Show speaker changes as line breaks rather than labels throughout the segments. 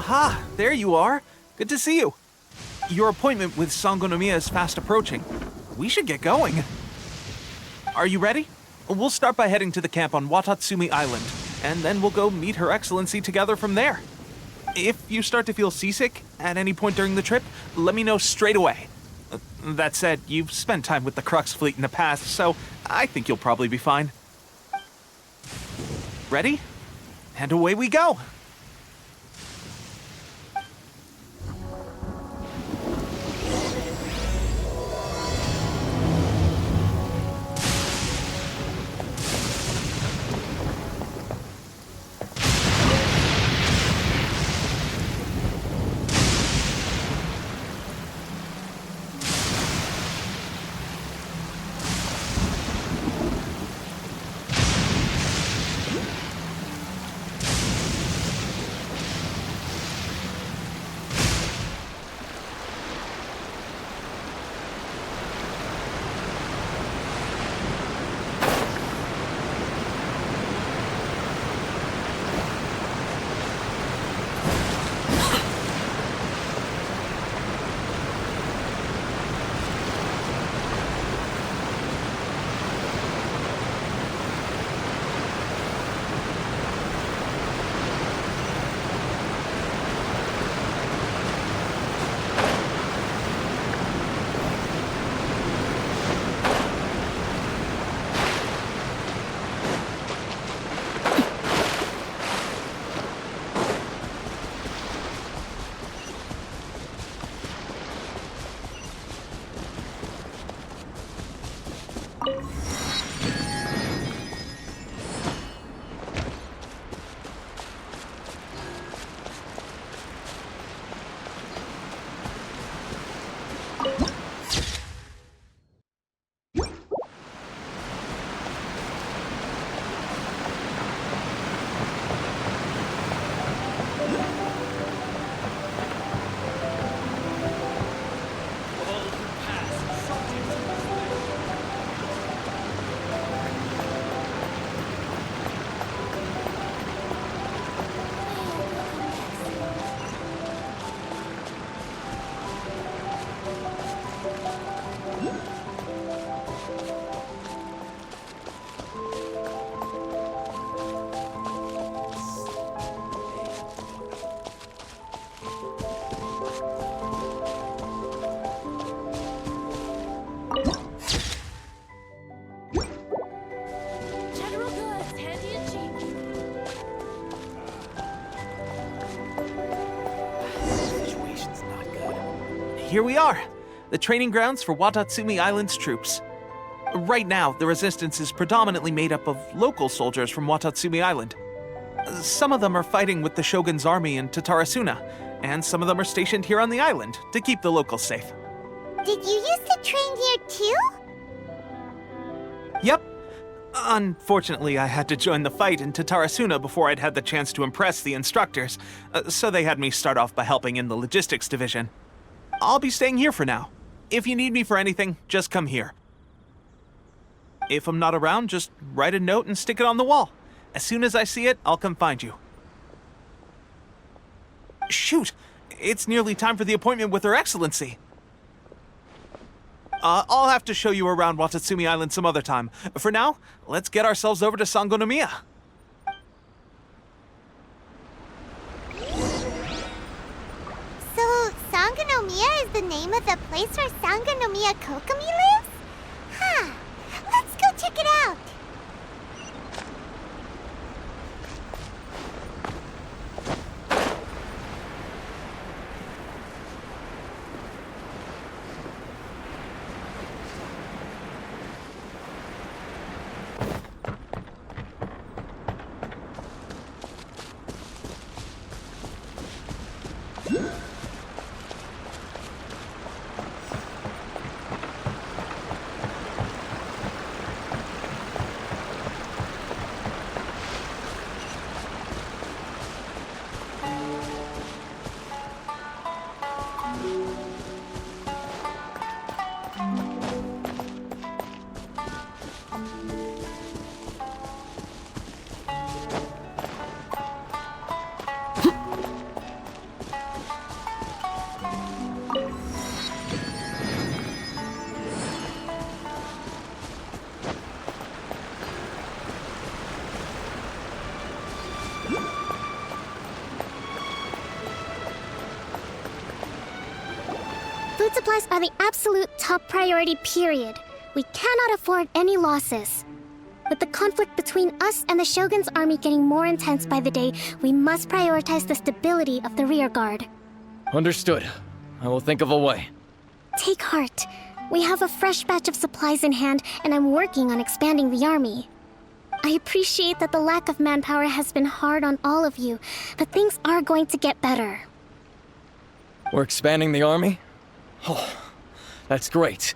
Aha, there you are. Good to see you. Your appointment with Sangonomiya is fast approaching. We should get going. Are you ready? We'll start by heading to the camp on Watatsumi Island, and then we'll go meet Her Excellency together from there. If you start to feel seasick at any point during the trip, let me know straight away. That said, you've spent time with the Crux fleet in the past, so I think you'll probably be fine. Ready? And away we go! Here we are, the training grounds for Watatsumi Island's troops. Right now, the resistance is predominantly made up of local soldiers from Watatsumi Island. Some of them are fighting with the Shogun's army in Tatarasuna, and some of them are stationed here on the island to keep the locals safe.
Did you used to train here too?
Yep. Unfortunately, I had to join the fight in Tatarasuna before I'd had the chance to impress the instructors, so they had me start off by helping in the logistics division. I'll be staying here for now. If you need me for anything, just come here. If I'm not around, just write a note and stick it on the wall. As soon as I see it, I'll come find you. Shoot! It's nearly time for the appointment with Her Excellency. I'll have to show you around Watatsumi Island some other time. For now, let's get ourselves over to Sangonomiya.
So, Sangonomiya is the name of the place where Sangonomiya Kokomi lives? Huh. Let's go check it out.
Food supplies are the absolute top priority, period. We cannot afford any losses. With the conflict between us and the Shogun's army getting more intense by the day, we must prioritize the stability of the rear guard.
Understood. I will think of a way.
Take heart. We have a fresh batch of supplies in hand, and I'm working on expanding the army. I appreciate that the lack of manpower has been hard on all of you, but things are going to get better.
We're expanding the army? Oh, that's great.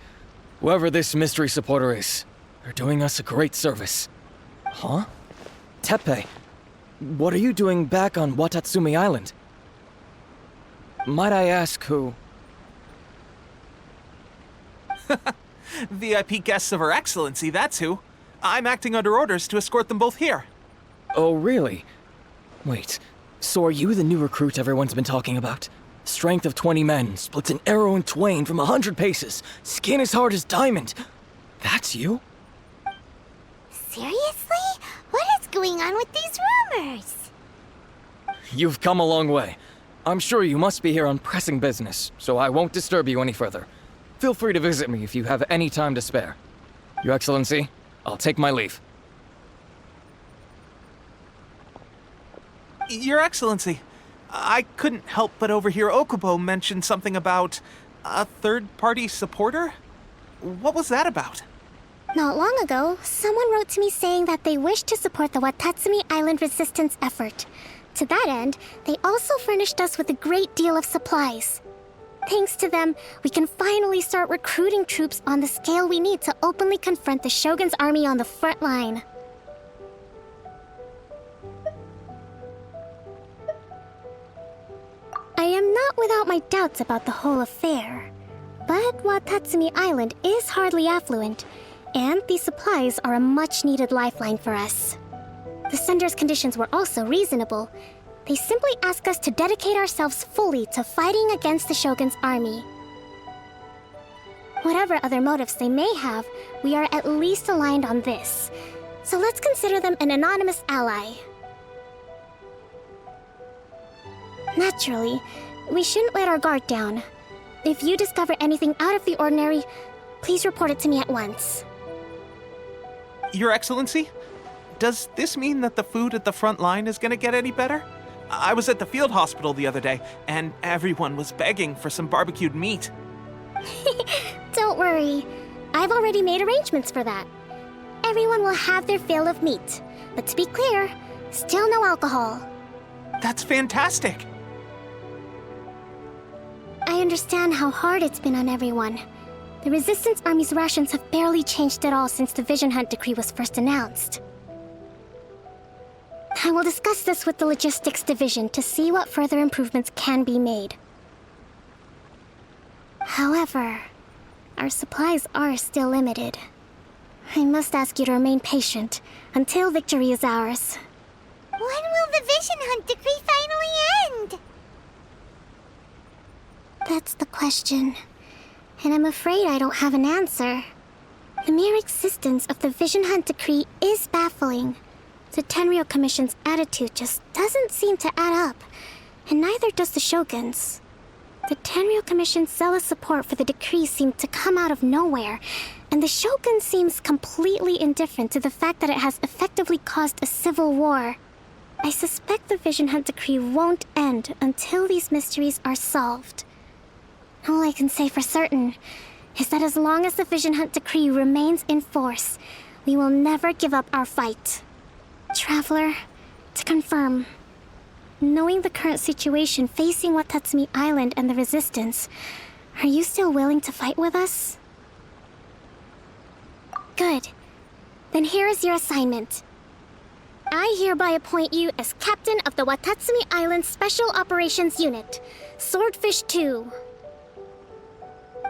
Whoever this mystery supporter is, they're doing us a great service. Huh? Teppei, what are you doing back on Watatsumi Island? Might I ask who?
VIP guests of Her Excellency, that's who. I'm acting under orders to escort them both here.
Oh, really? Wait, so are you the new recruit everyone's been talking about? Strength of 20 men, splits an arrow in twain from 100 paces, skin as hard as diamond. That's you?
Seriously? What is going on with these rumors?
You've come a long way. I'm sure you must be here on pressing business, so I won't disturb you any further. Feel free to visit me if you have any time to spare. Your Excellency, I'll take my leave.
Your Excellency, I couldn't help but overhear Okubo mention something about a third-party supporter? What was that about?
Not long ago, someone wrote to me saying that they wish to support the Watatsumi Island resistance effort. To that end, they also furnished us with a great deal of supplies. Thanks to them, we can finally start recruiting troops on the scale we need to openly confront the Shogun's army on the front line. I am not without my doubts about the whole affair, but Watatsumi Island is hardly affluent, and these supplies are a much-needed lifeline for us. The sender's conditions were also reasonable. They simply ask us to dedicate ourselves fully to fighting against the Shogun's army. Whatever other motives they may have, we are at least aligned on this. So let's consider them an anonymous ally. Naturally, we shouldn't let our guard down. If you discover anything out of the ordinary, please report it to me at once.
Your Excellency, does this mean that the food at the front line is gonna get any better? I was at the field hospital the other day, and everyone was begging for some barbecued meat.
Don't worry. I've already made arrangements for that. Everyone will have their fill of meat. But to be clear, still no alcohol.
That's fantastic!
I understand how hard it's been on everyone. The Resistance Army's rations have barely changed at all since the Vision Hunt decree was first announced. I will discuss this with the Logistics Division to see what further improvements can be made. However, our supplies are still limited. I must ask you to remain patient until victory is ours.
When will the Vision Hunt decree finally end?
That's the question, and I'm afraid I don't have an answer. The mere existence of the Vision Hunt decree is baffling. The Tenryou Commission's attitude just doesn't seem to add up, and neither does the Shogun's. The Tenryou Commission's zealous support for the decree seemed to come out of nowhere, and the Shogun seems completely indifferent to the fact that it has effectively caused a civil war. I suspect the Vision Hunt decree won't end until these mysteries are solved. All I can say for certain is that as long as the Vision Hunt decree remains in force, we will never give up our fight. Traveler, to confirm, knowing the current situation facing Watatsumi Island and the Resistance, are you still willing to fight with us? Good. Then here is your assignment. I hereby appoint you as Captain of the Watatsumi Island Special Operations Unit, Swordfish 2.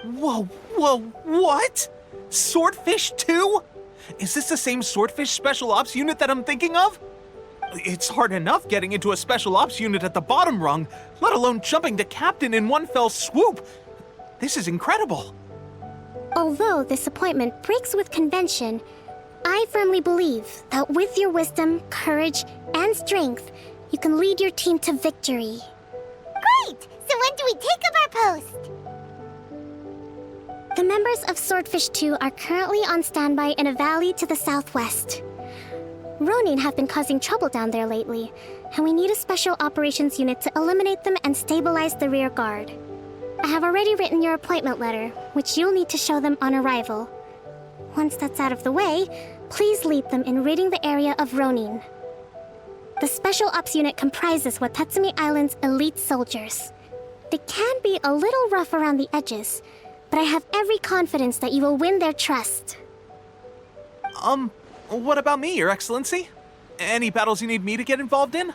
Whoa, what? Swordfish 2? Is this the same Swordfish Special Ops unit that I'm thinking of? It's hard enough getting into a Special Ops unit at the bottom rung, let alone jumping to Captain in one fell swoop. This is incredible.
Although this appointment breaks with convention, I firmly believe that with your wisdom, courage, and strength, you can lead your team to victory.
Great! So when do we take up our post?
The members of Swordfish 2 are currently on standby in a valley to the southwest. Ronin have been causing trouble down there lately, and we need a special operations unit to eliminate them and stabilize the rear guard. I have already written your appointment letter, which you'll need to show them on arrival. Once that's out of the way, please lead them in ridding the area of Ronin. The Special Ops unit comprises Watatsumi Island's elite soldiers. They can be a little rough around the edges, but I have every confidence that you will win their trust.
What about me, Your Excellency? Any battles you need me to get involved in?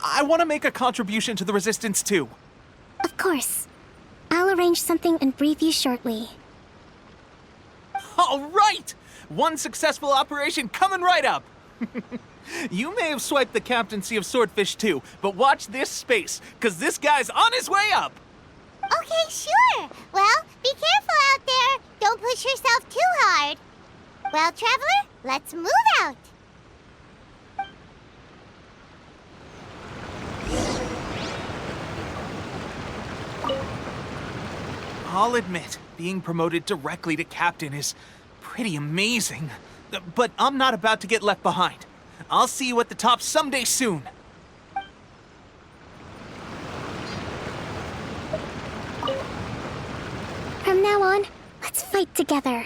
I want to make a contribution to the Resistance too.
Of course. I'll arrange something and brief you shortly.
All right! One successful operation coming right up! You may have swiped the captaincy of Swordfish 2, but watch this space, because this guy's on his way up!
Okay, sure. Well, be careful out there. Don't push yourself too hard. Well, Traveler, let's move out.
I'll admit, being promoted directly to captain is pretty amazing. But I'm not about to get left behind. I'll see you at the top someday soon.
From now on, let's fight together.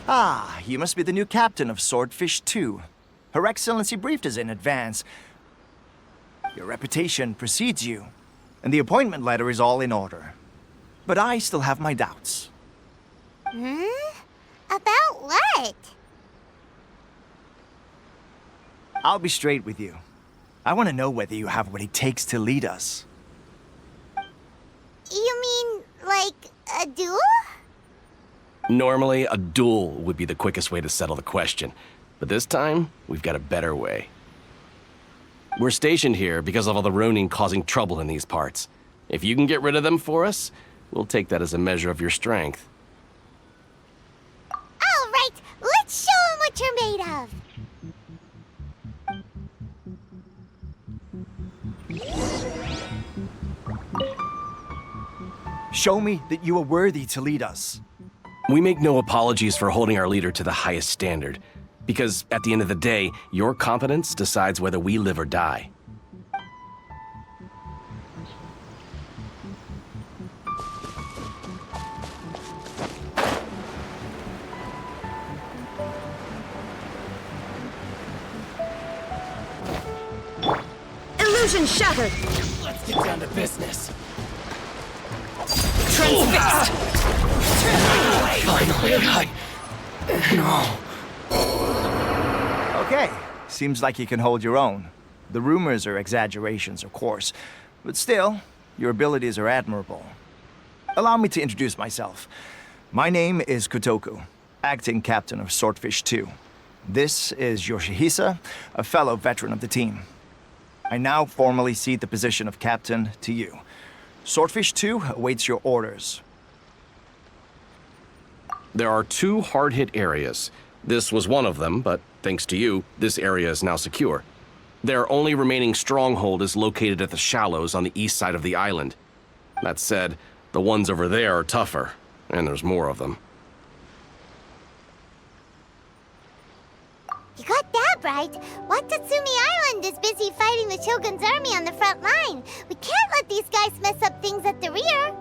Ah, you must be the new captain of Swordfish 2. Her Excellency briefed us in advance. Your reputation precedes you, and the appointment letter is all in order. But I still have my doubts.
About what?
I'll be straight with you. I want to know whether you have what it takes to lead us.
You mean, like, a duel?
Normally, a duel would be the quickest way to settle the question, but this time, we've got a better way. We're stationed here because of all the Ronin causing trouble in these parts. If you can get rid of them for us, we'll take that as a measure of your strength.
All right, let's show 'em what you're made of.
Show me that you are worthy to lead us.
We make no apologies for holding our leader to the highest standard, because at the end of the day, your competence decides whether we live or die.
Illusion shattered!
Let's get down to business.
Transfixed!
Finally, No.
Okay, seems like you can hold your own. The rumors are exaggerations, of course, but still, your abilities are admirable. Allow me to introduce myself. My name is Kotoku, acting captain of Swordfish 2. This is Yoshihisa, a fellow veteran of the team. I now formally cede the position of captain to you. Swordfish 2 awaits your orders.
There are 2 hard-hit areas. This was one of them, but thanks to you, this area is now secure. Their only remaining stronghold is located at the shallows on the east side of the island. That said, the ones over there are tougher, and there's more of them.
You got that right. Watatsumi Island is busy fighting the Shogun's army on the front line. We can't let these guys mess up things at the rear.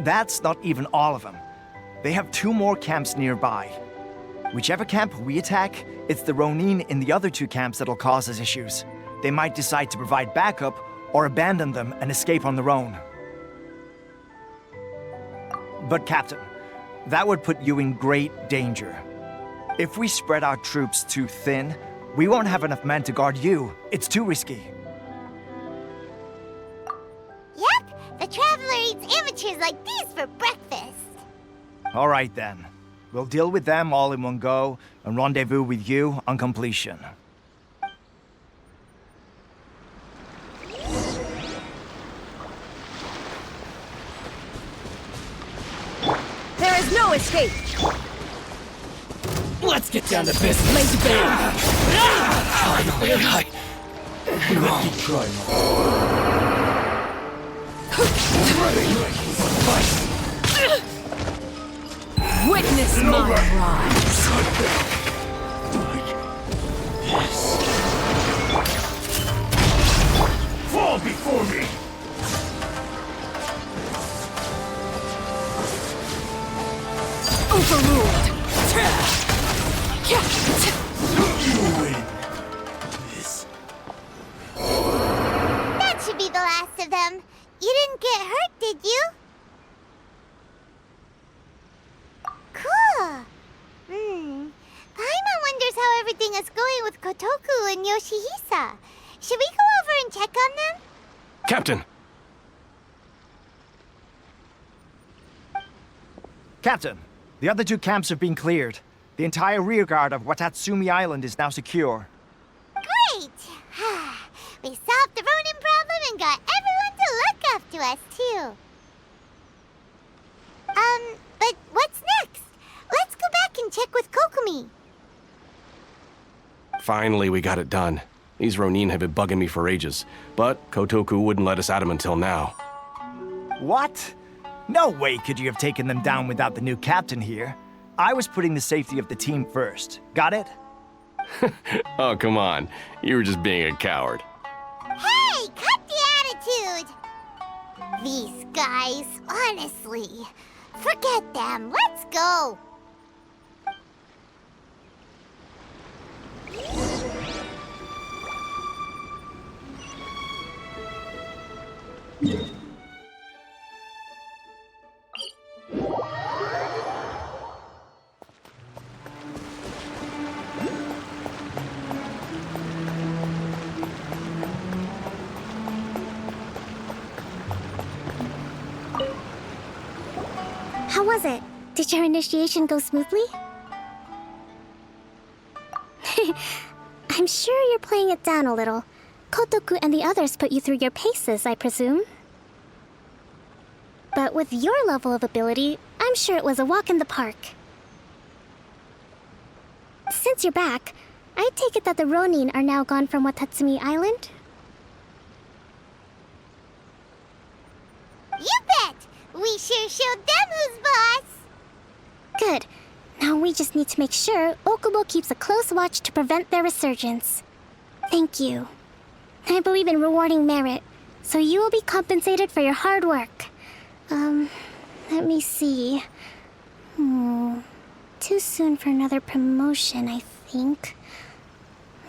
That's not even all of them. They have 2 more camps nearby. Whichever camp we attack, it's the Ronin in the other 2 camps that'll cause us issues. They might decide to provide backup or abandon them and escape on their own. But Captain, that would put you in great danger. If we spread our troops too thin, we won't have enough men to guard you. It's too risky.
Yep, the Traveler eats amateurs like these for breakfast.
All right then. We'll deal with them all in one go and rendezvous with you on completion.
There is no escape!
Let's get down to business. Lazy bear. Finally, we will keep trying.
Witness my rise!
Fall before me!
Overruled!
You win! This.
That should be the last of them. You didn't get hurt, did you? Cool. Paimon wonders how everything is going with Kotoku and Yoshihisa. Should we go over and check on them?
Captain!
Captain, the other 2 camps have been cleared. The entire rearguard of Watatsumi Island is now secure.
Great! We solved the Ronin problem and got everyone to look after us, too. But what's next? Let's go back and check with Kokomi.
Finally, we got it done. These Ronin have been bugging me for ages, but Kotoku wouldn't let us at them until now.
What? No way could you have taken them down without the new captain here. I was putting the safety of the team first. Got it?
Oh, come on. You were just being a coward.
Hey, cut the attitude! These guys, honestly. Forget them. Let's go.
How was it? Did your initiation go smoothly? I'm sure you're playing it down a little. Kotoku and the others put you through your paces, I presume. But with your level of ability, I'm sure it was a walk in the park. Since you're back, I take it that the Ronin are now gone from Watatsumi Island?
You bet! We sure showed them who's boss!
Good. Now we just need to make sure Okubo keeps a close watch to prevent their resurgence. Thank you. I believe in rewarding merit, so you will be compensated for your hard work. Let me see. Too soon for another promotion, I think.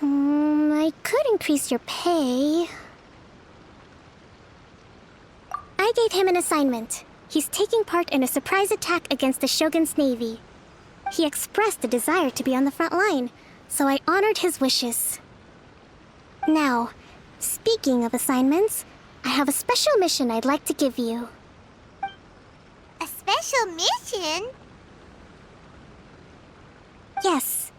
I could increase your pay. I gave him an assignment. He's taking part in a surprise attack against the Shogun's navy. He expressed a desire to be on the front line, so I honored his wishes. Now, speaking of assignments, I have a special mission I'd like to give you.
A special mission?
Yes.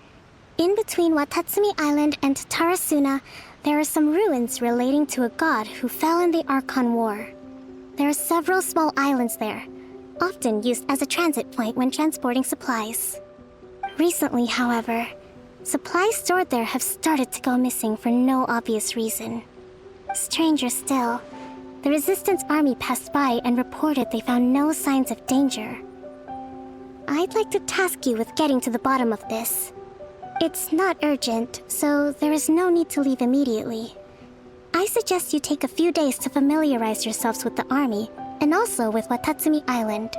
In between Watatsumi Island and Tarasuna, there are some ruins relating to a god who fell in the Archon War. There are several small islands there, often used as a transit point when transporting supplies. Recently, however, supplies stored there have started to go missing for no obvious reason. Stranger still, the Resistance army passed by and reported they found no signs of danger. I'd like to task you with getting to the bottom of this. It's not urgent, so there is no need to leave immediately. I suggest you take a few days to familiarize yourselves with the army, and also with Watatsumi Island.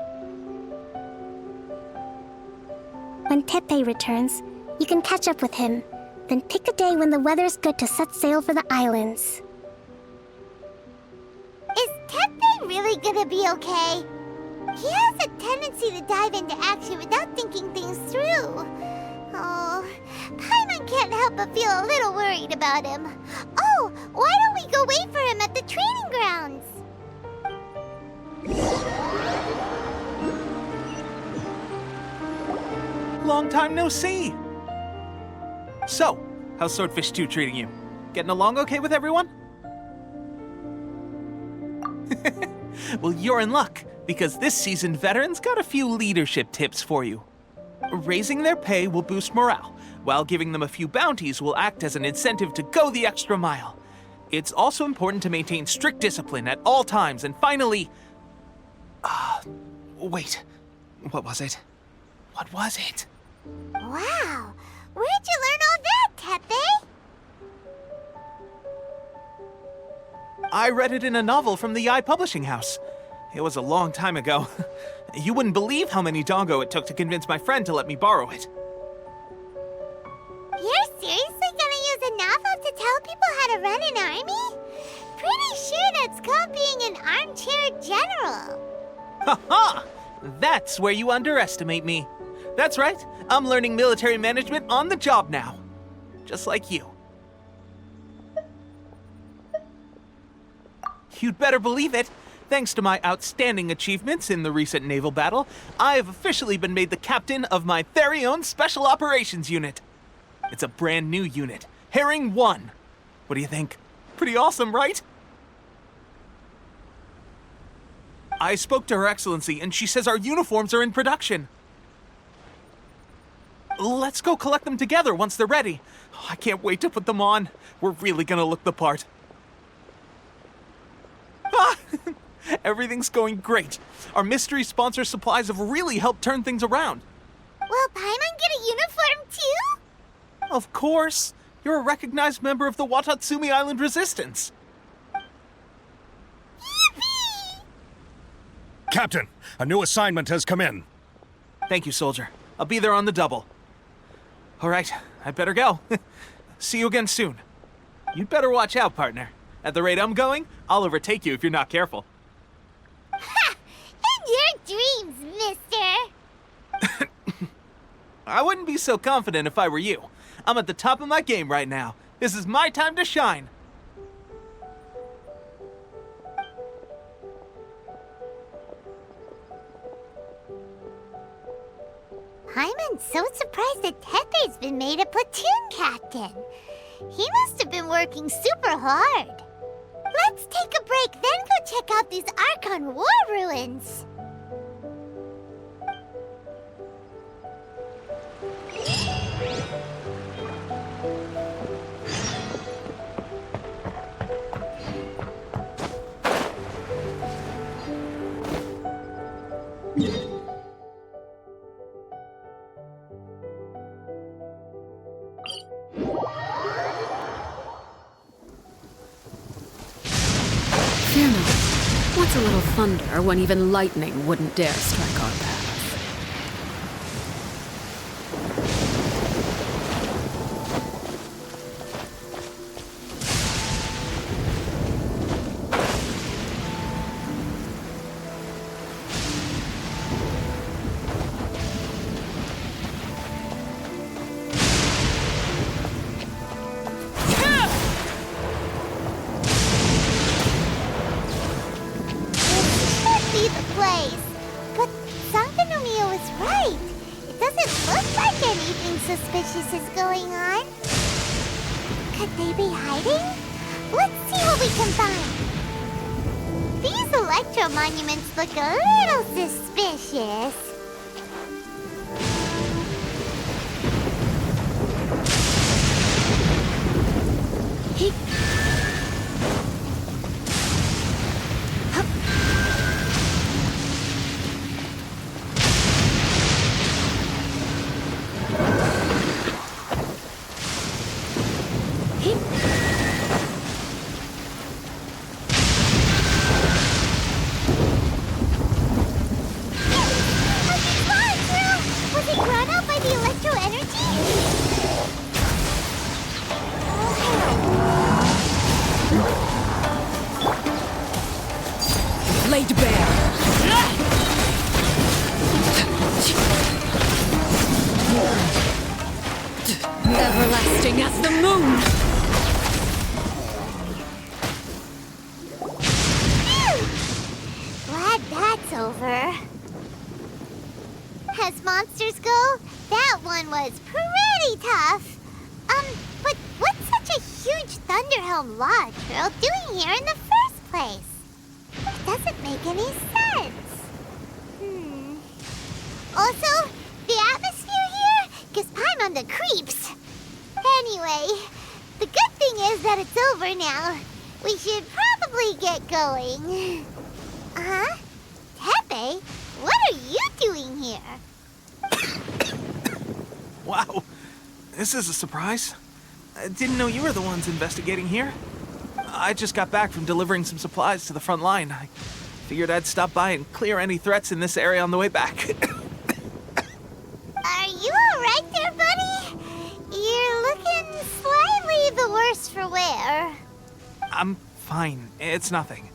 When Teppei returns, you can catch up with him, then pick a day when the weather's good to set sail for the islands.
Is Teppei really gonna be okay? He has a tendency to dive into action without thinking things through. Oh, Paimon can't help but feel a little worried about him. Oh, why don't we go wait for him at the training grounds?
Long time no see. So, how's Swordfish 2 treating you? Getting along okay with everyone? Well, you're in luck, because this seasoned veteran's got a few leadership tips for you. Raising their pay will boost morale, while giving them a few bounties will act as an incentive to go the extra mile. It's also important to maintain strict discipline at all times, and finally... wait. What was it? What was it?
Wow, where'd you learn all that, Teppei?
I read it in a novel from the Publishing House. It was a long time ago. You wouldn't believe how many dongo it took to convince my friend to let me borrow it.
You're seriously gonna use a novel to tell people how to run an army? Pretty sure that's called being an armchair general.
Ha-ha! That's where you underestimate me. That's right, I'm learning military management on the job now. Just like you. You'd better believe it. Thanks to my outstanding achievements in the recent naval battle, I have officially been made the captain of my very own Special Operations Unit. It's a brand new unit, Herring 1. What do you think? Pretty awesome, right? I spoke to Her Excellency, and she says our uniforms are in production. Let's go collect them together once they're ready. I can't wait to put them on. We're really gonna look the part. Everything's going great. Our mystery sponsor supplies have really helped turn things around.
Will Paimon get a uniform too?
Of course. You're a recognized member of the Watatsumi Island Resistance.
Yippee!
Captain, a new assignment has come in.
Thank you, soldier. I'll be there on the double. All right, I'd better go. See you again soon. You'd better watch out, partner. At the rate I'm going, I'll overtake you if you're not careful.
Ha! In your dreams, mister!
I wouldn't be so confident if I were you. I'm at the top of my game right now. This is my time to shine.
Paimon's so surprised that Teppei's been made a platoon captain. He must have been working super hard. Let's take a break, then go check out these Archon War ruins.
Fear not. What's a little thunder when even lightning wouldn't dare strike our path?
Suspicious is going on? Could they be hiding? Let's see what we can find. These electro monuments look a little suspicious. that's over. As monsters go, that one was pretty tough. But what's such a huge Thunderhelm Lodge girl doing here in the first place? It doesn't make any sense. Also, the atmosphere here gives Paimon the creeps. Anyway, the good thing is that it's over now. We should probably get going. Huh? Tepe, what are you doing here?
Wow, this is a surprise. I didn't know you were the ones investigating here. I just got back from delivering some supplies to the front line. I figured I'd stop by and clear any threats in this area on the way back.
Are you alright there, buddy? You're looking slightly the worse for wear.
I'm fine. It's nothing.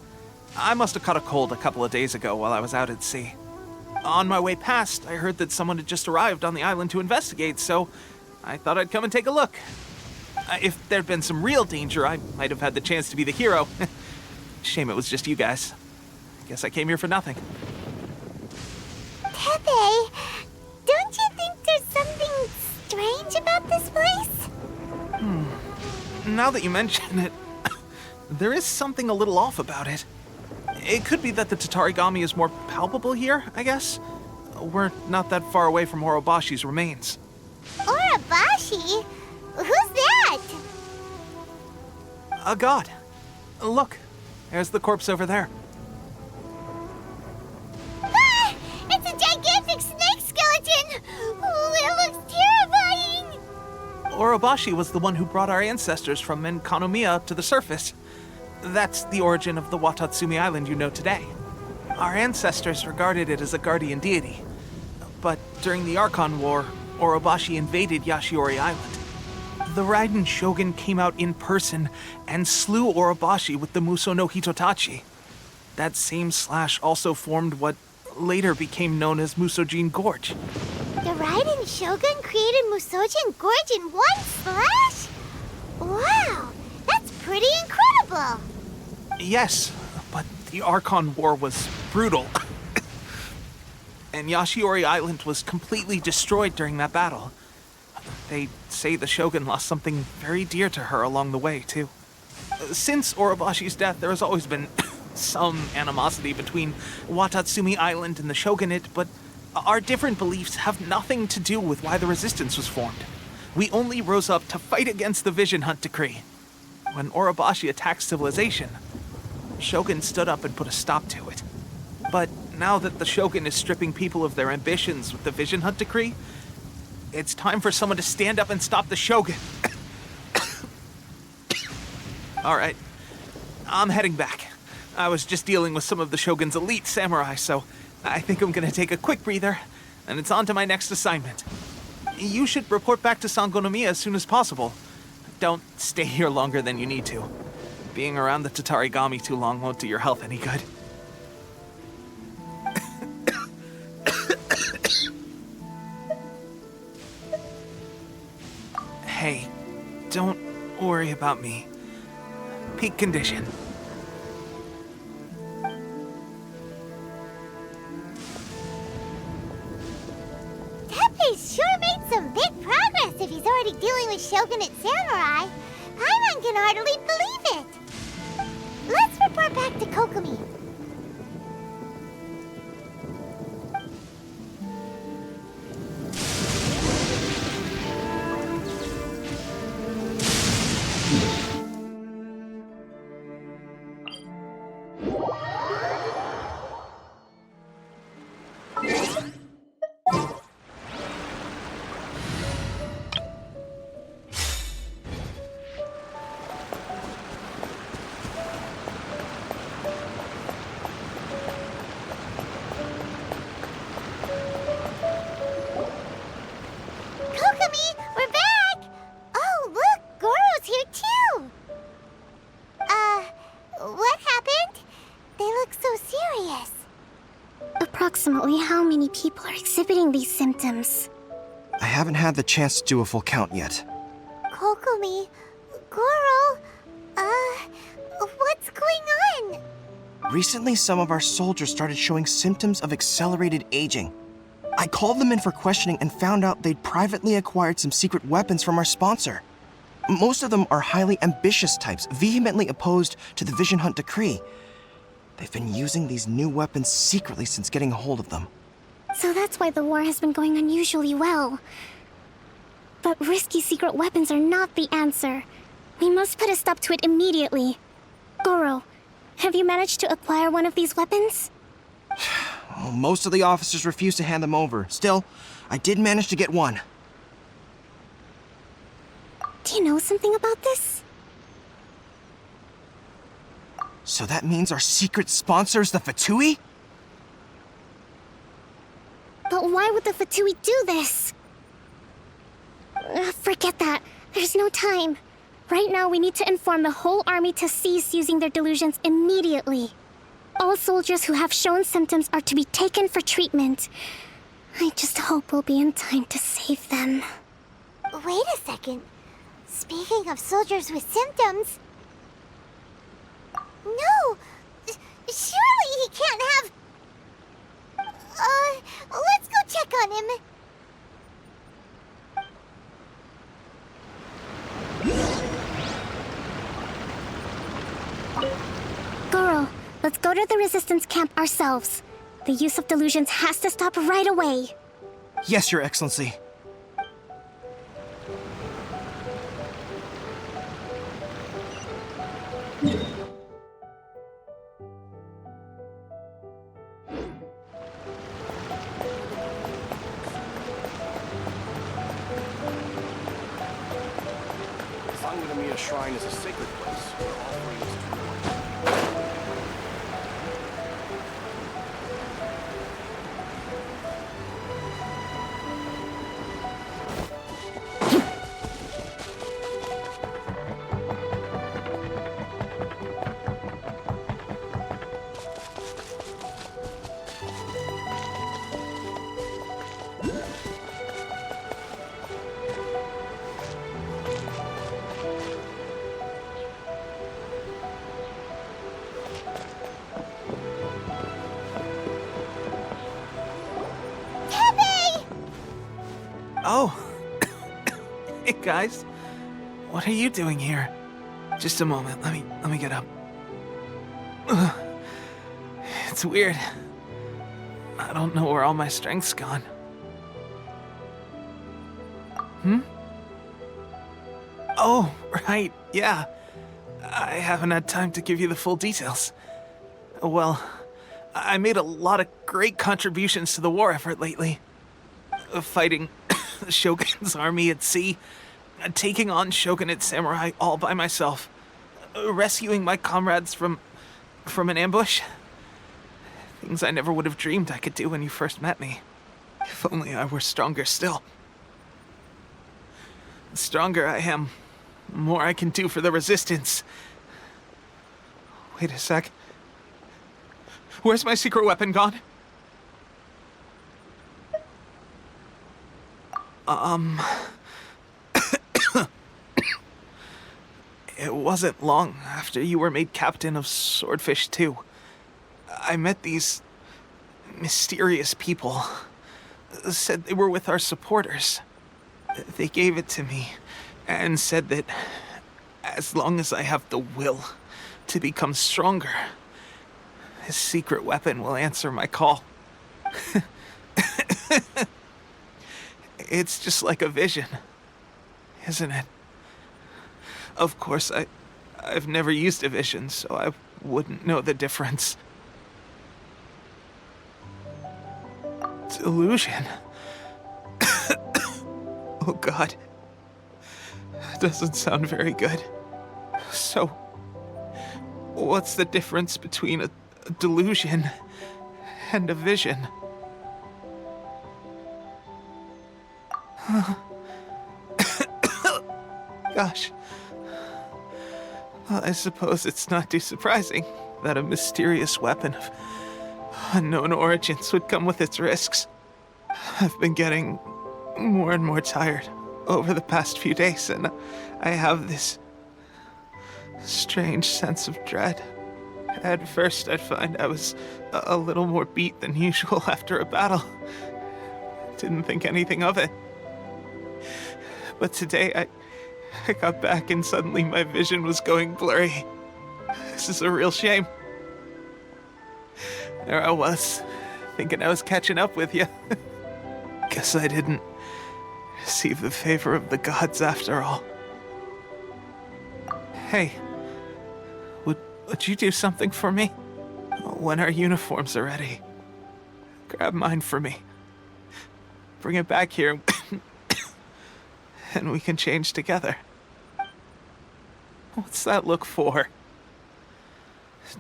I must have caught a cold a couple of days ago while I was out at sea. On my way past, I heard that someone had just arrived on the island to investigate, so I thought I'd come and take a look. If there'd been some real danger, I might have had the chance to be the hero. Shame it was just you guys. Guess I came here for nothing.
Tepe, don't you think there's something strange about this place?
Now that you mention it, there is something a little off about it. It could be that the Tatarigami is more palpable here, I guess. We're not that far away from Orobashi's remains.
Orobashi? Who's that?
A god. Look, there's the corpse over there.
Ah! It's a gigantic snake skeleton! Oh, it looks terrifying!
Orobashi was the one who brought our ancestors from Enkanomiya up to the surface. That's the origin of the Watatsumi Island you know today. Our ancestors regarded it as a guardian deity. But during the Archon War, Orobashi invaded Yashiori Island. The Raiden Shogun came out in person and slew Orobashi with the Muso no Hitotachi. That same slash also formed what later became known as Musojin Gorge.
The Raiden Shogun created Musojin Gorge in one slash? Wow, that's pretty incredible!
Yes, but the Archon War was brutal. And Yashiori Island was completely destroyed during that battle. They say the Shogun lost something very dear to her along the way, too. Since Orobashi's death, there has always been some animosity between Watatsumi Island and the Shogunate, but our different beliefs have nothing to do with why the resistance was formed. We only rose up to fight against the Vision Hunt Decree. When Orobashi attacked civilization, Shogun stood up and put a stop to it. But now that the Shogun is stripping people of their ambitions with the Vision Hunt Decree, it's time for someone to stand up and stop the Shogun. All right, I'm heading back. I was just dealing with some of the Shogun's elite samurai, so I think I'm gonna take a quick breather, and it's on to my next assignment. You should report back to Sangonomiya as soon as possible. Don't stay here longer than you need to. Being around the Tatarigami too long won't do your health any good. Hey, don't worry about me. Peak condition.
Tepe's sure made some big progress if he's already dealing with Shogunate samurai. Paimon can hardly believe it. Let's report back to Kokomi.
Approximately how many people are exhibiting these symptoms?
I haven't had the chance to do a full count yet.
Kokomi, Goro, what's going on?
Recently, some of our soldiers started showing symptoms of accelerated aging. I called them in for questioning and found out they'd privately acquired some secret weapons from our sponsor. Most of them are highly ambitious types, vehemently opposed to the Vision Hunt decree. They've been using these new weapons secretly since getting a hold of them.
So that's why the war has been going unusually well. But risky secret weapons are not the answer. We must put a stop to it immediately. Goro, have you managed to acquire one of these weapons?
Well, most of the officers refuse to hand them over. Still, I did manage to get one.
Do you know something about this?
So that means our secret sponsor is the Fatui?
But why would the Fatui do this? Forget that. There's no time. Right now, we need to inform the whole army to cease using their delusions immediately. All soldiers who have shown symptoms are to be taken for treatment. I just hope we'll be in time to save them.
Wait a second. Speaking of soldiers with symptoms... No! Surely he can't have... let's go check on him.
Goro, let's go to the resistance camp ourselves. The use of delusions has to stop right away.
Yes, Your Excellency.
Sangonomiya Shrine is a sacred place where offerings to
Oh. Hey, guys. What are you doing here? Just a moment. Let me get up. Ugh. It's weird. I don't know where all my strength's gone. Oh, right. Yeah. I haven't had time to give you the full details. Well, I made a lot of great contributions to the war effort lately. Fighting the Shogun's army at sea, taking on Shogunate samurai all by myself, rescuing my comrades from an ambush. Things I never would have dreamed I could do when you first met me. If only I were stronger still. The stronger I am, the more I can do for the Resistance. Wait a sec. Where's my secret weapon gone? It wasn't long after you were made captain of Swordfish 2. I met these mysterious people. Said they were with our supporters. They gave it to me and said that as long as I have the will to become stronger, his secret weapon will answer my call. It's just like a vision, isn't it? Of course, I've never used a vision, so I wouldn't know the difference. Delusion. Oh God. That doesn't sound very good. So, what's the difference between a delusion and a vision? Gosh. Well, I suppose it's not too surprising that a mysterious weapon of unknown origins would come with its risks. I've been getting more and more tired over the past few days, and I have this strange sense of dread. At first, I'd find I was a little more beat than usual after a battle. Didn't think anything of it. But today, I got back and suddenly my vision was going blurry. This is a real shame. There I was, thinking I was catching up with you. Guess I didn't receive the favor of the gods after all. Hey, would you do something for me? When our uniforms are ready, grab mine for me. Bring it back here, and we can change together. What's that look for?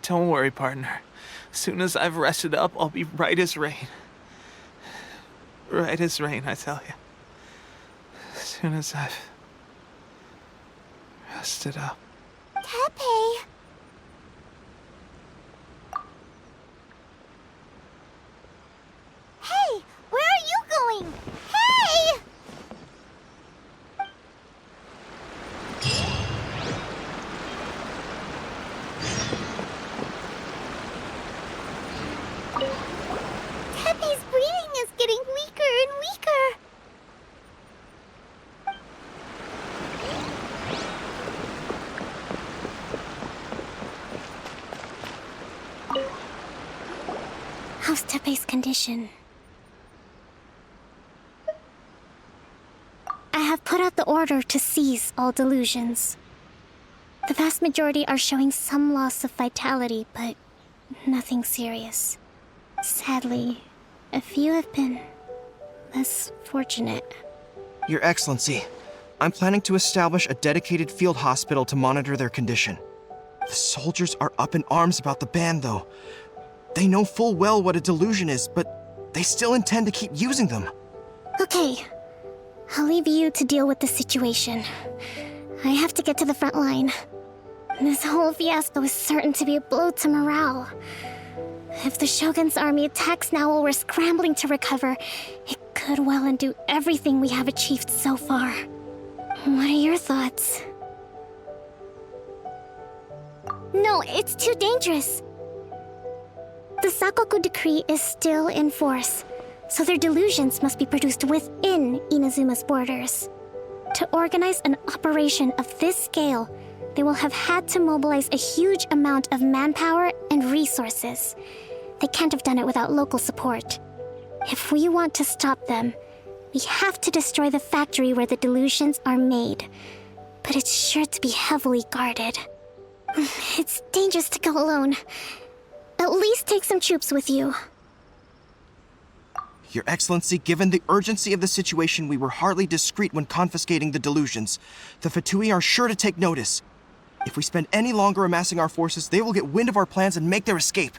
Don't worry, partner. As soon as I've rested up, I'll be right as rain. Right as rain, I tell you. As soon as I've rested up.
Tepe! Hey! Where are you going? Hey! Tepe's breathing is getting weaker and weaker.
How's Tepe's condition? I have put out the order to seize all delusions. The vast majority are showing some loss of vitality, but nothing serious. Sadly, a few have been less fortunate.
Your Excellency, I'm planning to establish a dedicated field hospital to monitor their condition. The soldiers are up in arms about the ban, though. They know full well what a delusion is, but they still intend to keep using them.
Okay, I'll leave you to deal with the situation. I have to get to the front line. This whole fiasco is certain to be a blow to morale. If the Shogun's army attacks now while we're scrambling to recover, it could well undo everything we have achieved so far. What are your thoughts? No, it's too dangerous. The Sakoku decree is still in force, so their delusions must be produced within Inazuma's borders. To organize an operation of this scale, they will have had to mobilize a huge amount of manpower and resources. They can't have done it without local support. If we want to stop them, we have to destroy the factory where the delusions are made. But it's sure to be heavily guarded. It's dangerous to go alone. At least take some troops with you.
Your Excellency, given the urgency of the situation, we were hardly discreet when confiscating the delusions. The Fatui are sure to take notice. If we spend any longer amassing our forces, they will get wind of our plans and make their escape.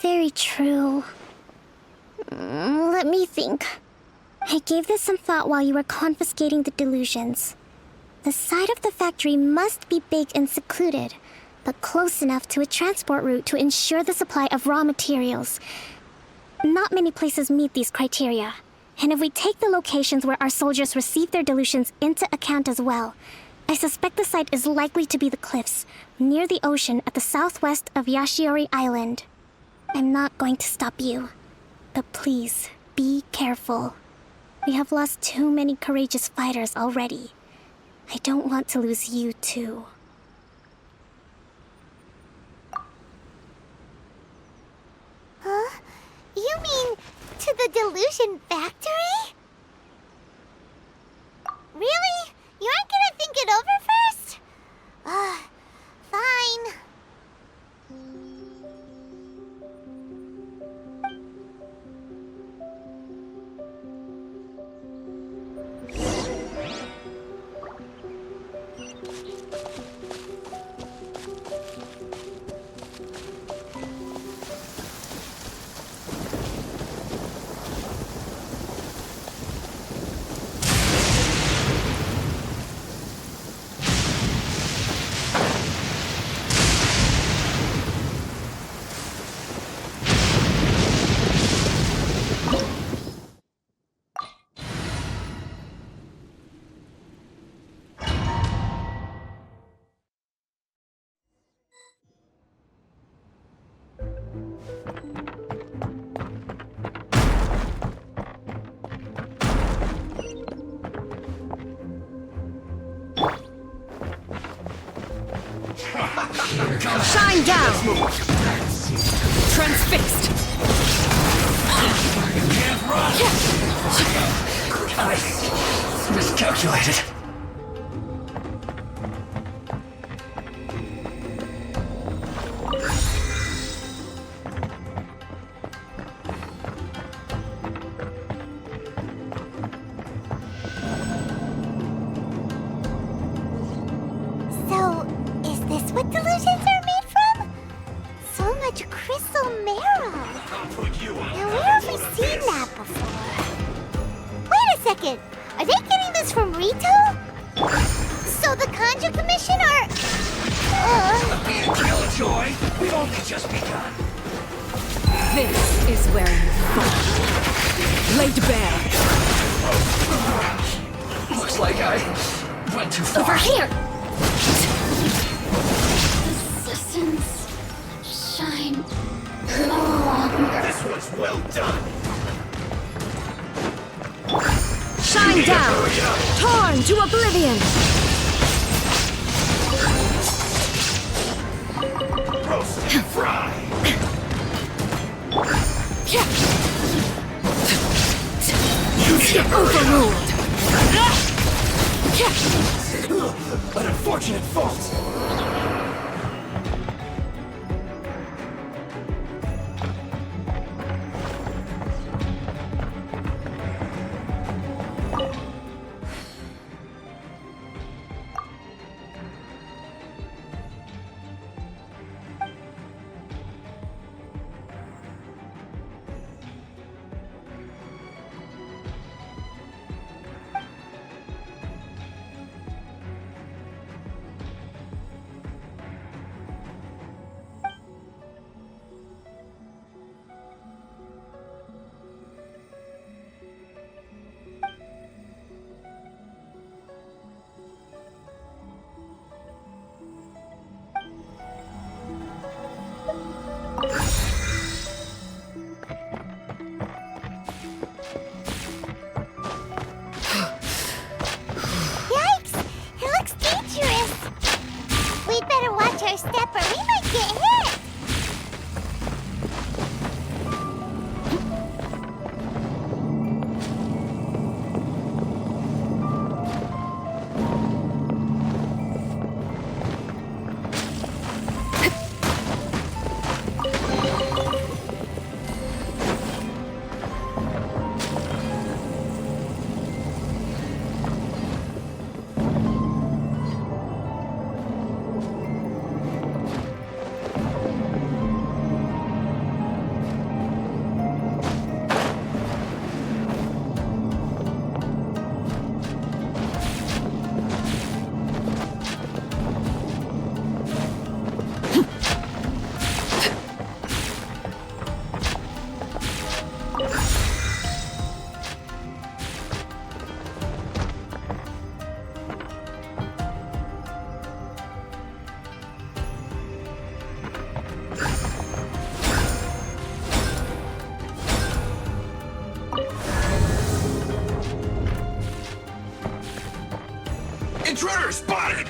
Very true. Let me think. I gave this some thought while you were confiscating the delusions. The side of the factory must be big and secluded, but close enough to a transport route to ensure the supply of raw materials. Not many places meet these criteria, and if we take the locations where our soldiers receive their delusions into account as well, I suspect the site is likely to be the cliffs, near the ocean at the southwest of Yashiori Island. I'm not going to stop you, but please, be careful. We have lost too many courageous fighters already. I don't want to lose you too.
Huh? You mean to the Delusion Factory? Really? You aren't gonna think it over first? Fine.
Transfixed!
Miscalculated.
So, is this what delusions are made from? So much crystal marrow. Now, where have we seen that before? Wait a second. Are they getting this from Rito? So the Conjure Commission are...
Killjoy, we've only just begun.
This is where you fall. Laid bare.
Looks like I went too far.
Over here!
Resistance. Shine. No longer.
This was well done.
Shine down! Torn to oblivion!
Roast and fry.
Overruled!
An unfortunate fault.
Yikes! It looks dangerous. We'd better watch our step or we might get hit.
Intruder spotted!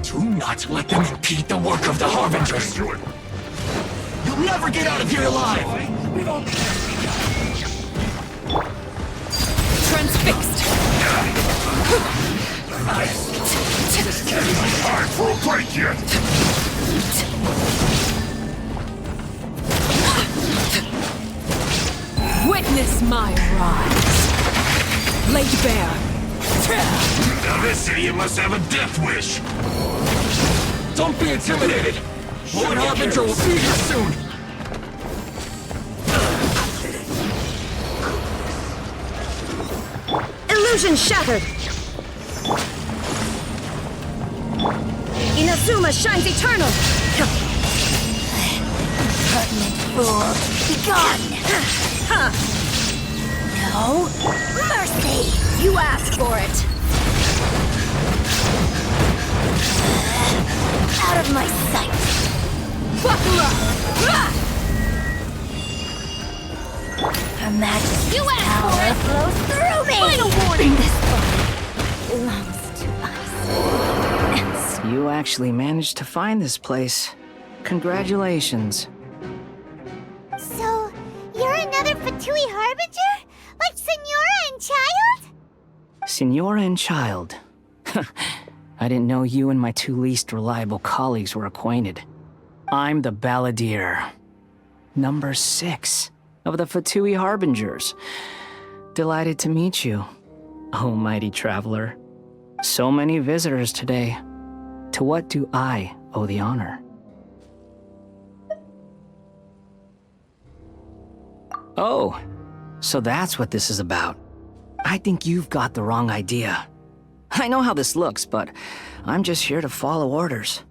Do not let them impede the work of the Harbingers. You'll never get out of here alive! We've only just begun.
Transfixed!
Nice! This can't be my heart for a break yet!
Witness my rise! Laid bare!
Now this idiot must have a death wish! Don't be intimidated! One Harbinger will be here soon!
Illusion shattered! Inazuma shines eternal!
Pertinent fool, be gone! No mercy!
You asked for it!
Out of my sight!
Buckle up!
Her Majesty's power flows through me!
Final warning!
This body belongs to us.
You actually managed to find this place. Congratulations.
So, you're another Fatui Harbinger? Like Signora and Child?
Signora and Child. I didn't know you and my two least reliable colleagues were acquainted. I'm the Balladeer. Number 6 of the Fatui Harbingers. Delighted to meet you, oh mighty traveler. So many visitors today. To what do I owe the honor? Oh, so that's what this is about. I think you've got the wrong idea. I know how this looks, but I'm just here to follow orders.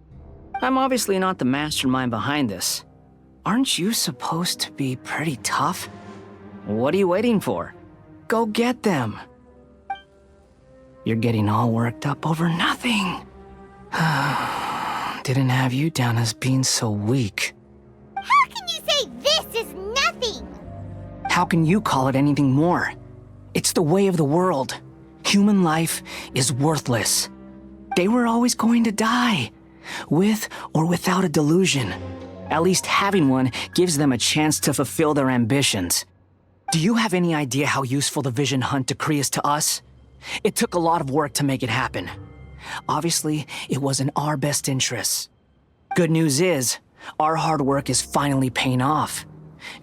I'm obviously not the mastermind behind this. Aren't you supposed to be pretty tough? What are you waiting for? Go get them. You're getting all worked up over nothing. Didn't have you down as being so weak.
How can you say this is nothing?
How can you call it anything more? It's the way of the world. Human life is worthless. They were always going to die, with or without a delusion. At least having one gives them a chance to fulfill their ambitions. Do you have any idea how useful the Vision Hunt decree is to us? It took a lot of work to make it happen. Obviously, it was in our best interests. Good news is, our hard work is finally paying off.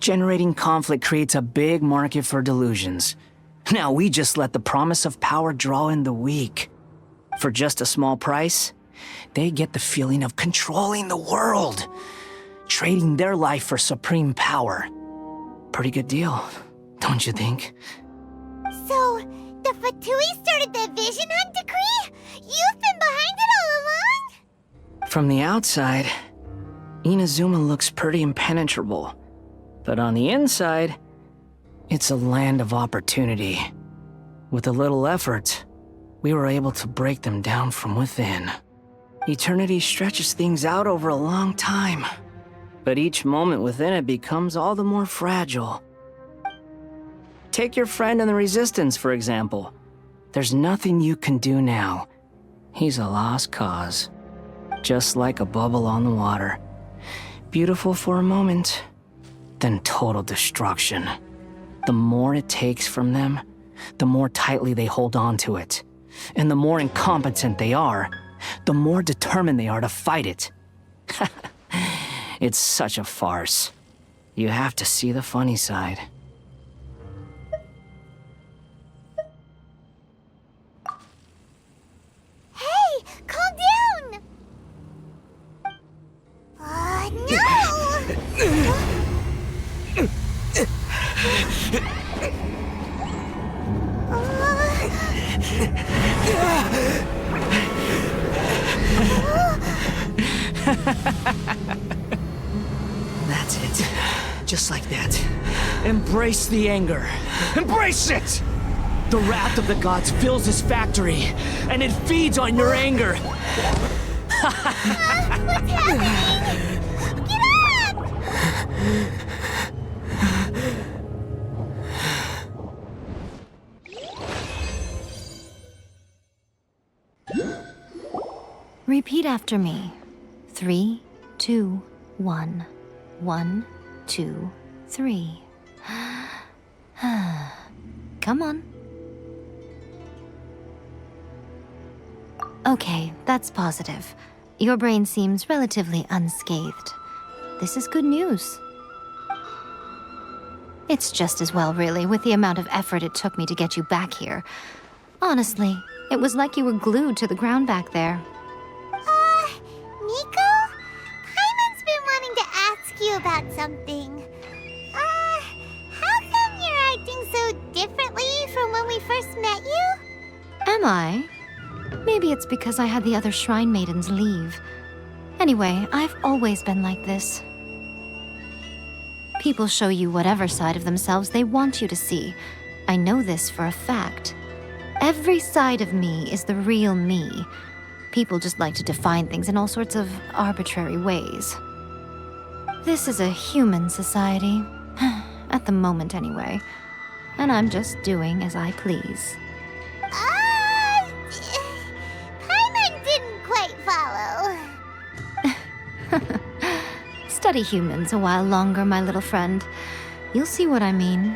Generating conflict creates a big market for delusions. Now we just let the promise of power draw in the weak. For just a small price, they get the feeling of controlling the world, trading their life for supreme power. Pretty good deal, don't you think?
So, the Fatui started the Vision Hunt decree? You've been behind it all along?
From the outside, Inazuma looks pretty impenetrable. But on the inside, it's a land of opportunity. With a little effort, we were able to break them down from within. Eternity stretches things out over a long time, but each moment within it becomes all the more fragile. Take your friend in the Resistance, for example. There's nothing you can do now. He's a lost cause. Just like a bubble on the water. Beautiful for a moment, then total destruction. The more it takes from them, the more tightly they hold on to it. And the more incompetent they are, the more determined they are to fight it. It's such a farce. You have to see the funny side.
Hey, calm down! No!
That's it. Just like that. Embrace the anger. Embrace it! The wrath of the gods fills this factory, and it feeds on your anger.
What's happening? Get up!
Repeat after me. 3, 2, 1. 1, 2, 3. Come on. Okay, that's positive. Your brain seems relatively unscathed. This is good news. It's just as well, really, with the amount of effort it took me to get you back here. Honestly, it was like you were glued to the ground back there.
Miko? Paimon's been wanting to ask you about something. How come you're acting so differently from when we first met you?
Am I? Maybe it's because I had the other Shrine Maidens leave. Anyway, I've always been like this. People show you whatever side of themselves they want you to see. I know this for a fact. Every side of me is the real me. People just like to define things in all sorts of arbitrary ways. This is a human society. At the moment, anyway. And I'm just doing as I please.
Paimon didn't quite follow.
Study humans a while longer, my little friend. You'll see what I mean.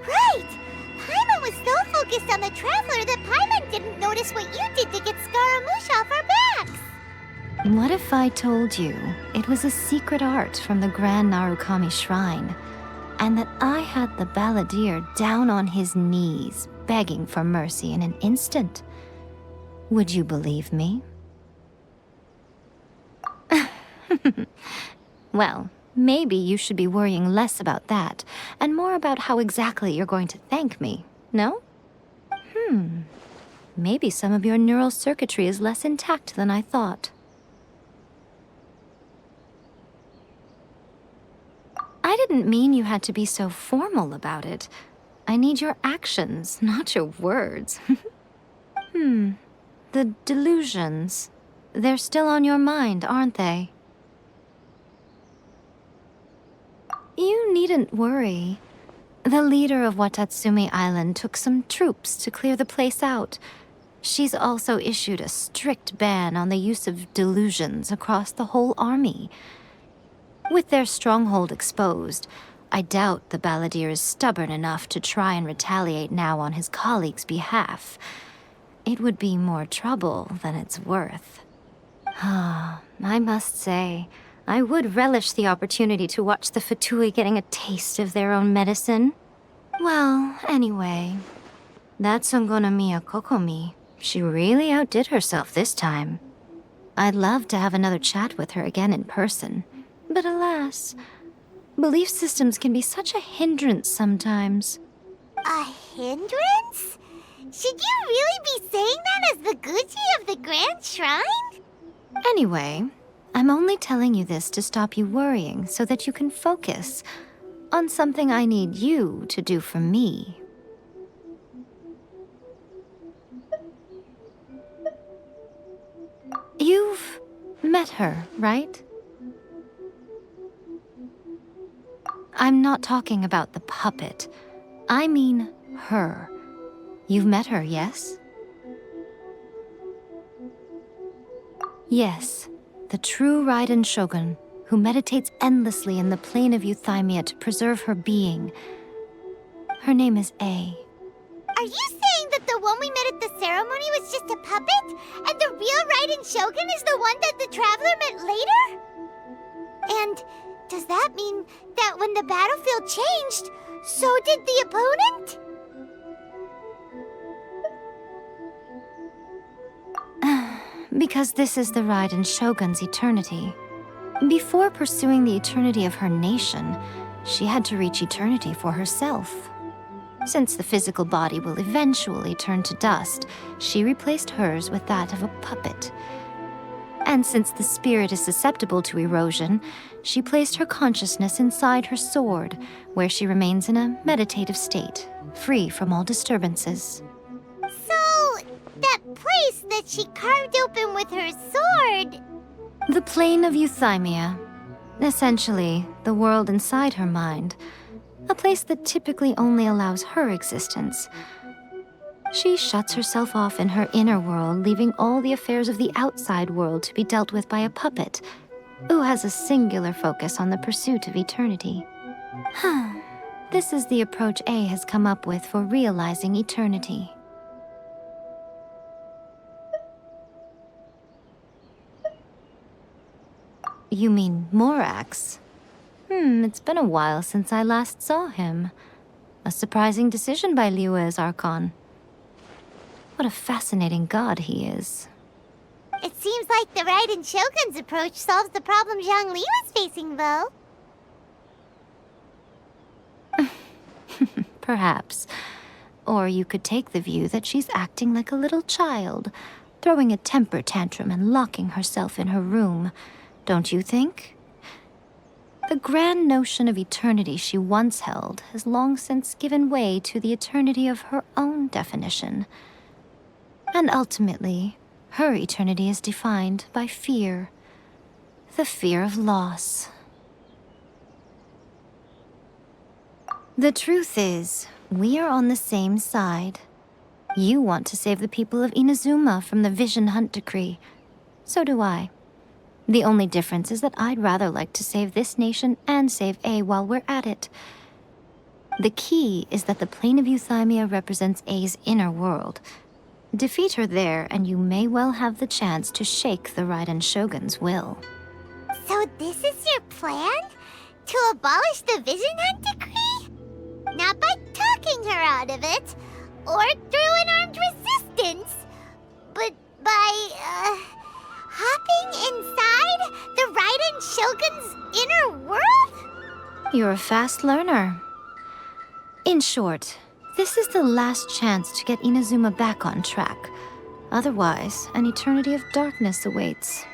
Right! Paimon was so focused on the Traveler that Paimon didn't notice what you did to get Scaramouche off our backs!
What if I told you it was a secret art from the Grand Narukami Shrine, and that I had the balladeer down on his knees, begging for mercy in an instant? Would you believe me? Well, maybe you should be worrying less about that, and more about how exactly you're going to thank me, no? Maybe some of your neural circuitry is less intact than I thought. I didn't mean you had to be so formal about it. I need your actions, not your words. The delusions. They're still on your mind, aren't they? You needn't worry. The leader of Watatsumi Island took some troops to clear the place out. She's also issued a strict ban on the use of delusions across the whole army. With their stronghold exposed, I doubt the balladeer is stubborn enough to try and retaliate now on his colleagues' behalf. It would be more trouble than it's worth. I must say, I would relish the opportunity to watch the Fatui getting a taste of their own medicine. Well, anyway, that Sangonomiya Kokomi, she really outdid herself this time. I'd love to have another chat with her again in person, but alas, belief systems can be such a hindrance sometimes.
A hindrance? Should you really be saying that as the Gucci of the Grand Shrine?
Anyway, I'm only telling you this to stop you worrying so that you can focus on something I need you to do for me. You've met her, right? I'm not talking about the puppet. I mean her. You've met her, yes? Yes, the true Raiden Shogun, who meditates endlessly in the plane of Euthymia to preserve her being. Her name is A.
Are you saying that the one we met at the ceremony was just a puppet? And the real Raiden Shogun is the one that the Traveler met later? And does that mean that when the battlefield changed, so did the opponent?
Because this is the Raiden Shogun's eternity. Before pursuing the eternity of her nation, she had to reach eternity for herself. Since the physical body will eventually turn to dust, she replaced hers with that of a puppet. And since the spirit is susceptible to erosion, she placed her consciousness inside her sword, where she remains in a meditative state, free from all disturbances.
So, that place that she carved open with her sword...
The plane of Euthymia. Essentially, the world inside her mind. A place that typically only allows her existence. She shuts herself off in her inner world, leaving all the affairs of the outside world to be dealt with by a puppet, who has a singular focus on the pursuit of eternity. This is the approach A has come up with for realizing eternity. You mean Morax? It's been a while since I last saw him. A surprising decision by Liyue's Archon. What a fascinating god he is.
It seems like the Raiden Shogun's approach solves the problem Zhang Li was facing, though.
Perhaps. Or you could take the view that she's acting like a little child, throwing a temper tantrum and locking herself in her room. Don't you think? The grand notion of eternity she once held has long since given way to the eternity of her own definition. And ultimately, her eternity is defined by fear. The fear of loss. The truth is, we are on the same side. You want to save the people of Inazuma from the Vision Hunt decree. So do I. The only difference is that I'd rather like to save this nation and save A while we're at it. The key is that the plane of Euthymia represents A's inner world. Defeat her there, and you may well have the chance to shake the Raiden Shogun's will.
So this is your plan? To abolish the Vision Hunt Decree? Not by talking her out of it, or through an armed resistance, but by, hopping inside the Raiden Shogun's inner world?
You're a fast learner. In short, this is the last chance to get Inazuma back on track. Otherwise, an eternity of darkness awaits.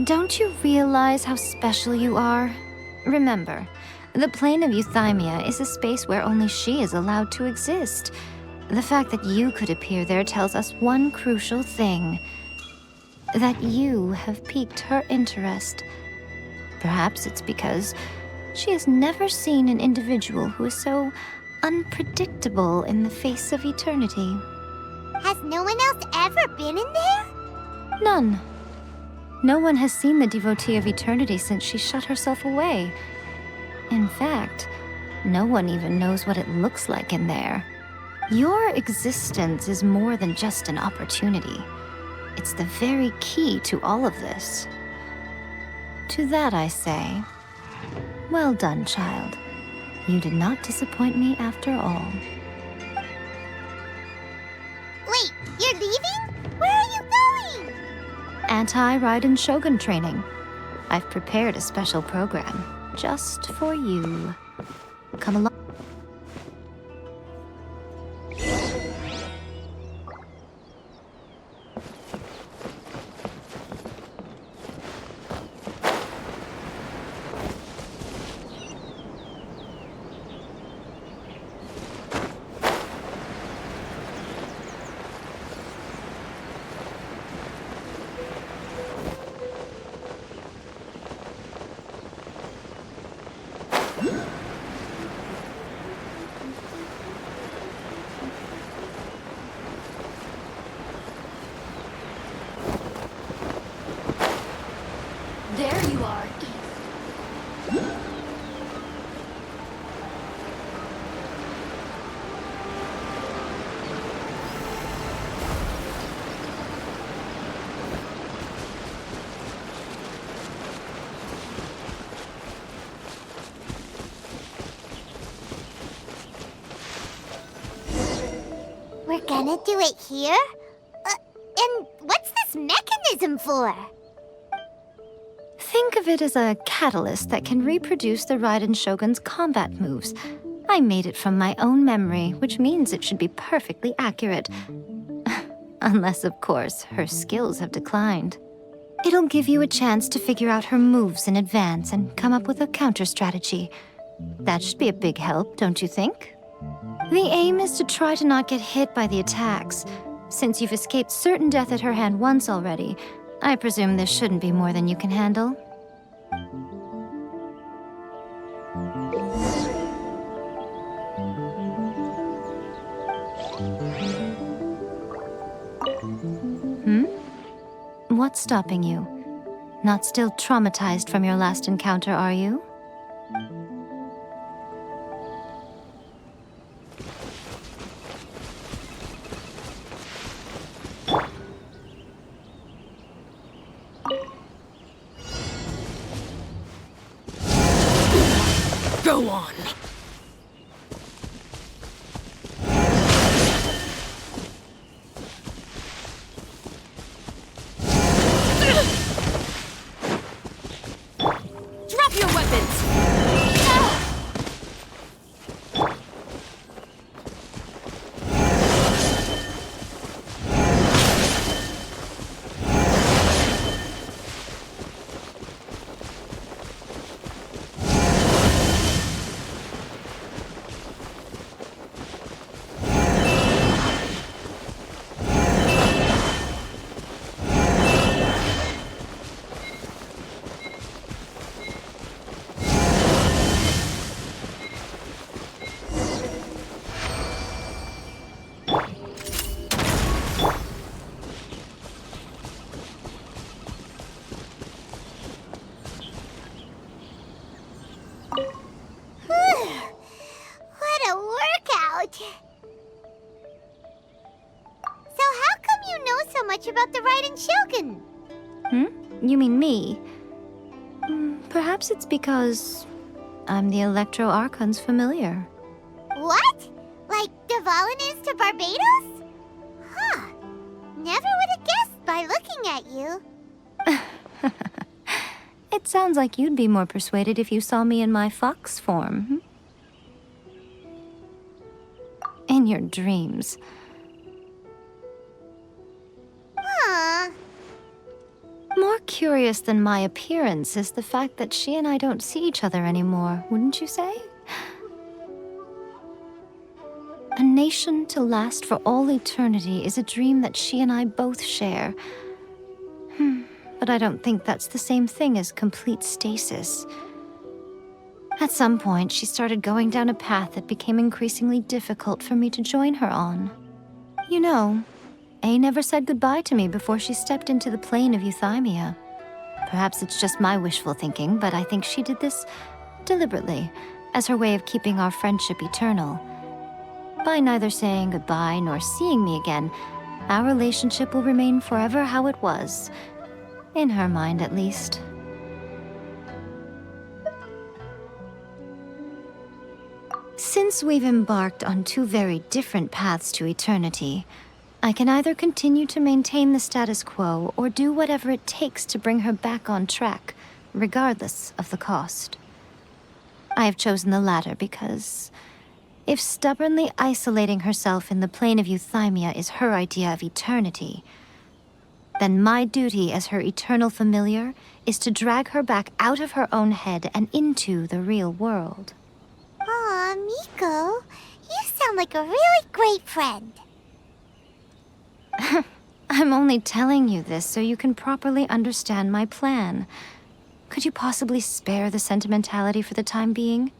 Don't you realize how special you are? Remember, the plane of Euthymia is a space where only she is allowed to exist. The fact that you could appear there tells us one crucial thing. That you have piqued her interest. Perhaps it's because she has never seen an individual who is so unpredictable in the face of eternity.
Has no one else ever been in there?
None. No one has seen the devotee of eternity since she shut herself away. In fact, no one even knows what it looks like in there. Your existence is more than just an opportunity. It's the very key to all of this. To that I say, well done, child. You did not disappoint me after all.
Wait, you're leaving? Where are you going?
Anti-Raiden Shogun training. I've prepared a special program just for you. Come along.
There you are.
We're gonna do it here? And what's this mechanism for?
Think of it as a catalyst that can reproduce the Raiden Shogun's combat moves. I made it from my own memory, which means it should be perfectly accurate. Unless, of course, her skills have declined. It'll give you a chance to figure out her moves in advance and come up with a counter strategy. That should be a big help, don't you think? The aim is to try to not get hit by the attacks. Since you've escaped certain death at her hand once already, I presume this shouldn't be more than you can handle. What's stopping you? Not still traumatized from your last encounter, are you?
Go on. Drop your weapons!
much about the Raiden Shogun.
You mean me? Perhaps it's because I'm the Electro Archon's familiar.
What? Like Dvalin is to Barbados? Huh. Never would have guessed by looking at you.
It sounds like you'd be more persuaded if you saw me in my fox form. In your dreams.
Huh.
More curious than my appearance is the fact that she and I don't see each other anymore, wouldn't you say? A nation to last for all eternity is a dream that she and I both share. But I don't think that's the same thing as complete stasis. At some point, she started going down a path that became increasingly difficult for me to join her on. You know, A never said goodbye to me before she stepped into the plane of Euthymia. Perhaps it's just my wishful thinking, but I think she did this deliberately, as her way of keeping our friendship eternal. By neither saying goodbye nor seeing me again, our relationship will remain forever how it was. In her mind, at least. Since we've embarked on two very different paths to eternity, I can either continue to maintain the status quo or do whatever it takes to bring her back on track, regardless of the cost. I have chosen the latter because if stubbornly isolating herself in the plane of Euthymia is her idea of eternity, then my duty as her eternal familiar is to drag her back out of her own head and into the real world.
Aw, Miko, you sound like a really great friend.
I'm only telling you this so you can properly understand my plan. Could you possibly spare the sentimentality for the time being?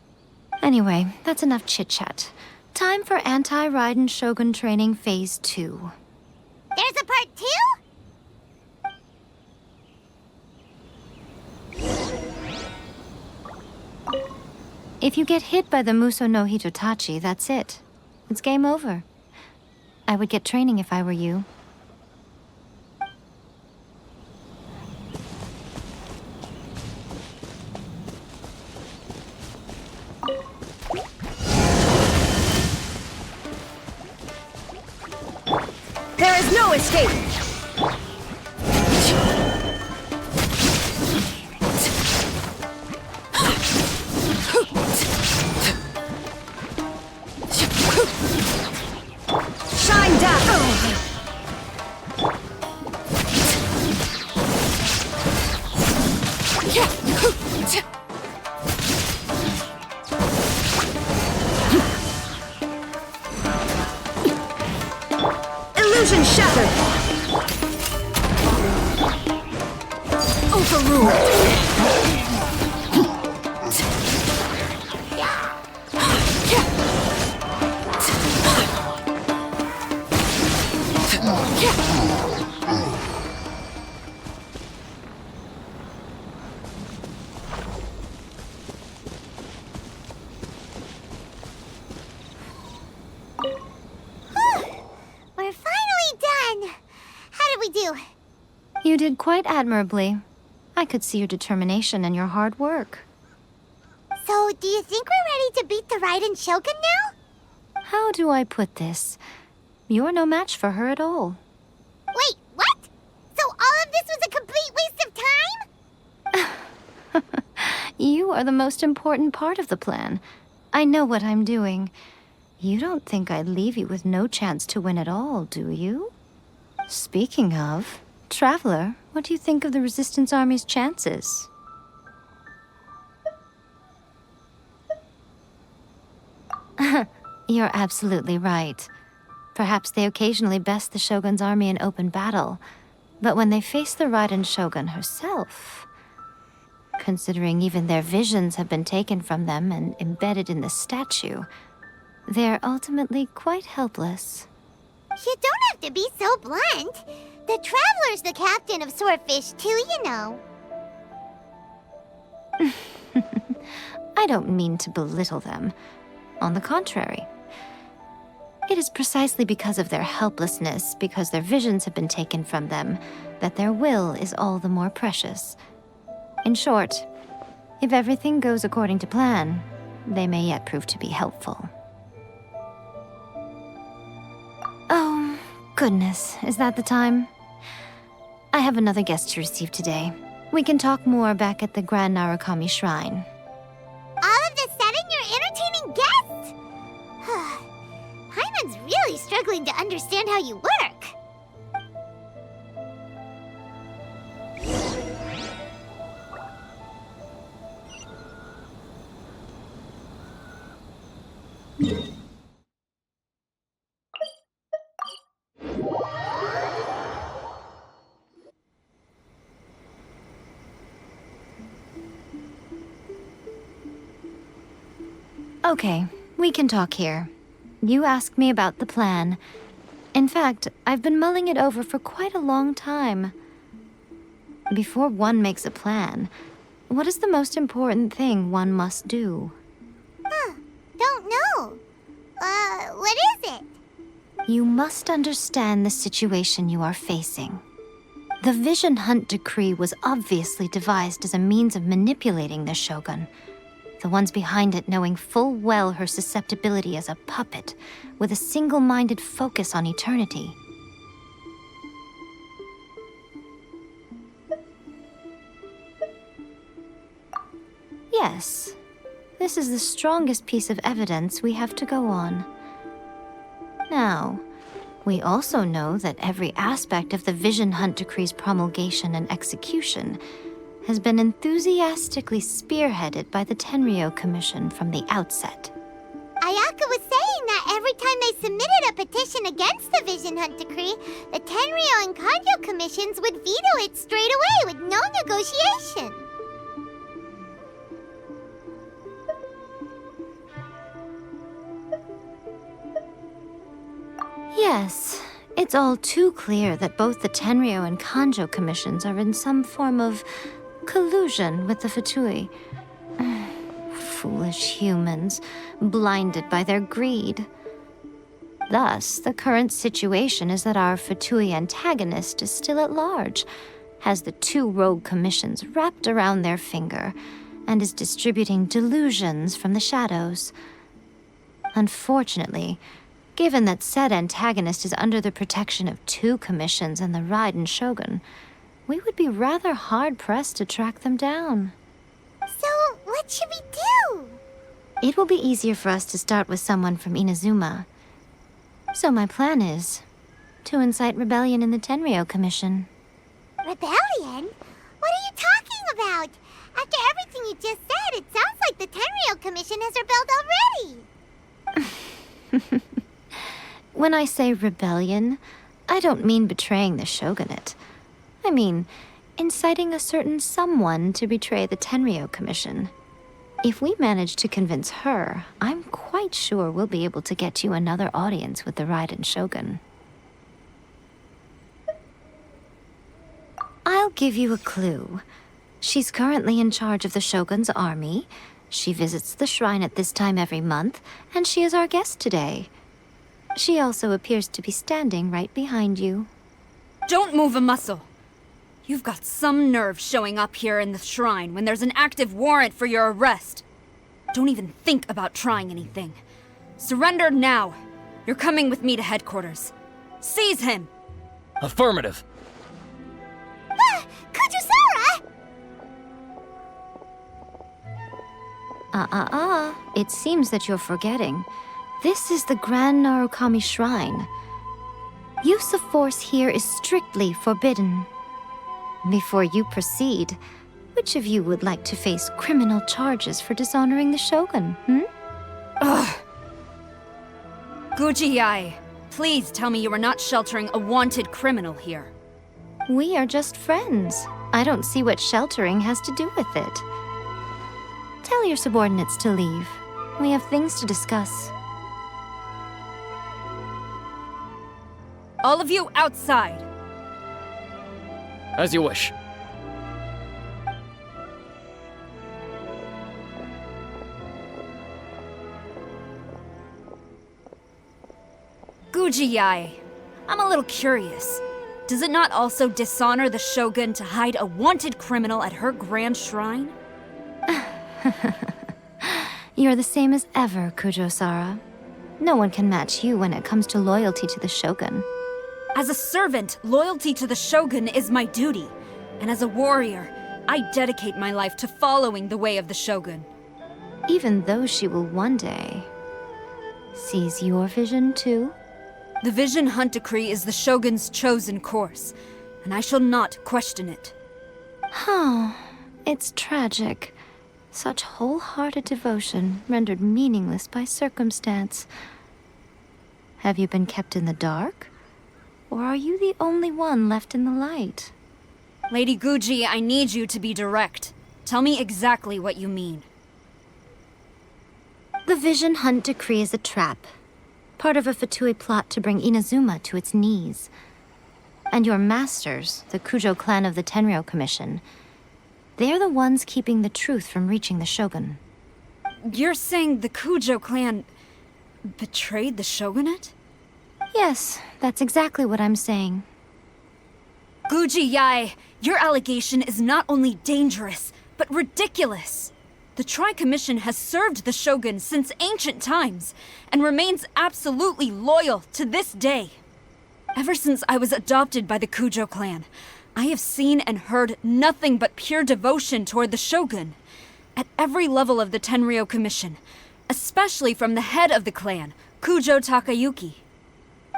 Anyway, that's enough chit-chat. Time for Anti-Raiden Shogun Training Phase 2.
There's a part 2?
If you get hit by the Muso no Hitotachi, that's it. It's game over. I would get training if I were you.
There is no escape! Shine down! Illusion shattered! Overruled!
We're finally done. How did we do?
You did quite admirably. I could see your determination and your hard work.
So, do you think we're ready to beat the Raiden Shogun now?
How do I put this? You're no match for her at all.
Wait, what? So all of this was a complete waste of time?
You are the most important part of the plan. I know what I'm doing. You don't think I'd leave you with no chance to win at all, do you? Speaking of, Traveler, what do you think of the Resistance Army's chances? You're absolutely right. Perhaps they occasionally best the Shogun's army in open battle, but when they face the Raiden Shogun herself, considering even their visions have been taken from them and embedded in the statue, they're ultimately quite helpless.
You don't have to be so blunt. The Traveler's the captain of Swordfish too, you know.
I don't mean to belittle them. On the contrary. It is precisely because of their helplessness, because their visions have been taken from them, that their will is all the more precious. In short, if everything goes according to plan, they may yet prove to be helpful. Oh, goodness, is that the time? I have another guest to receive today. We can talk more back at the Grand Narukami Shrine.
All of a sudden, you're entertaining guests? Paimon's really struggling to understand how you work.
Okay, we can talk here. You asked me about the plan. In fact, I've been mulling it over for quite a long time. Before one makes a plan, what is the most important thing one must do?
Don't know. What is it?
You must understand the situation you are facing. The Vision Hunt Decree was obviously devised as a means of manipulating the Shogun. The ones behind it knowing full well her susceptibility as a puppet, with a single-minded focus on eternity. Yes, this is the strongest piece of evidence we have to go on. Now, we also know that every aspect of the Vision Hunt Decree's promulgation and execution has been enthusiastically spearheaded by the Tenryou Commission from the outset.
Ayaka was saying that every time they submitted a petition against the Vision Hunt Decree, the Tenryou and Kujou commissions would veto it straight away with no negotiation.
Yes, it's all too clear that both the Tenryou and Kujou commissions are in some form of collusion with the Fatui. Foolish humans, blinded by their greed. Thus, the current situation is that our Fatui antagonist is still at large, has the two rogue commissions wrapped around their finger, and is distributing delusions from the shadows. Unfortunately, given that said antagonist is under the protection of two commissions and the Raiden Shogun, we would be rather hard-pressed to track them down.
So, what should we do?
It will be easier for us to start with someone from Inazuma. So my plan is to incite rebellion in the Tenryou Commission.
Rebellion? What are you talking about? After everything you just said, it sounds like the Tenryou Commission has rebelled already.
When I say rebellion, I don't mean betraying the shogunate. I mean, inciting a certain someone to betray the Tenryou Commission. If we manage to convince her, I'm quite sure we'll be able to get you another audience with the Raiden Shogun. I'll give you a clue. She's currently in charge of the Shogun's army. She visits the shrine at this time every month, and she is our guest today. She also appears to be standing right behind you.
Don't move a muscle. You've got some nerve showing up here in the shrine when there's an active warrant for your arrest. Don't even think about trying anything. Surrender now. You're coming with me to headquarters. Seize him!
Affirmative.
Kujou-sara!
It seems that you're forgetting. This is the Grand Narukami Shrine. Use of force here is strictly forbidden. Before you proceed, which of you would like to face criminal charges for dishonoring the Shogun,
Ugh! Guji-ai, please tell me you are not sheltering a wanted criminal here.
We are just friends. I don't see what sheltering has to do with it. Tell your subordinates to leave. We have things to discuss.
All of you outside!
As you wish.
Guji-yae, I'm a little curious. Does it not also dishonor the Shogun to hide a wanted criminal at her grand shrine?
You're the same as ever, Kujou-sara. No one can match you when it comes to loyalty to the Shogun.
As a servant, loyalty to the Shogun is my duty. And as a warrior, I dedicate my life to following the way of the Shogun.
Even though she will one day seize your vision too?
The Vision Hunt Decree is the Shogun's chosen course, and I shall not question it.
Oh, it's tragic. Such wholehearted devotion rendered meaningless by circumstance. Have you been kept in the dark? Or are you the only one left in the light?
Lady Guji, I need you to be direct. Tell me exactly what you mean.
The Vision Hunt Decree is a trap. Part of a Fatui plot to bring Inazuma to its knees. And your masters, the Kujou clan of the Tenryou Commission, they're the ones keeping the truth from reaching the Shogun.
You're saying the Kujou clan betrayed the Shogunate?
Yes, that's exactly what I'm saying.
Guji-yae, your allegation is not only dangerous, but ridiculous. The Tri-Commission has served the Shogun since ancient times, and remains absolutely loyal to this day. Ever since I was adopted by the Kujou clan, I have seen and heard nothing but pure devotion toward the Shogun. At every level of the Tenryou Commission, especially from the head of the clan, Kujou Takayuki.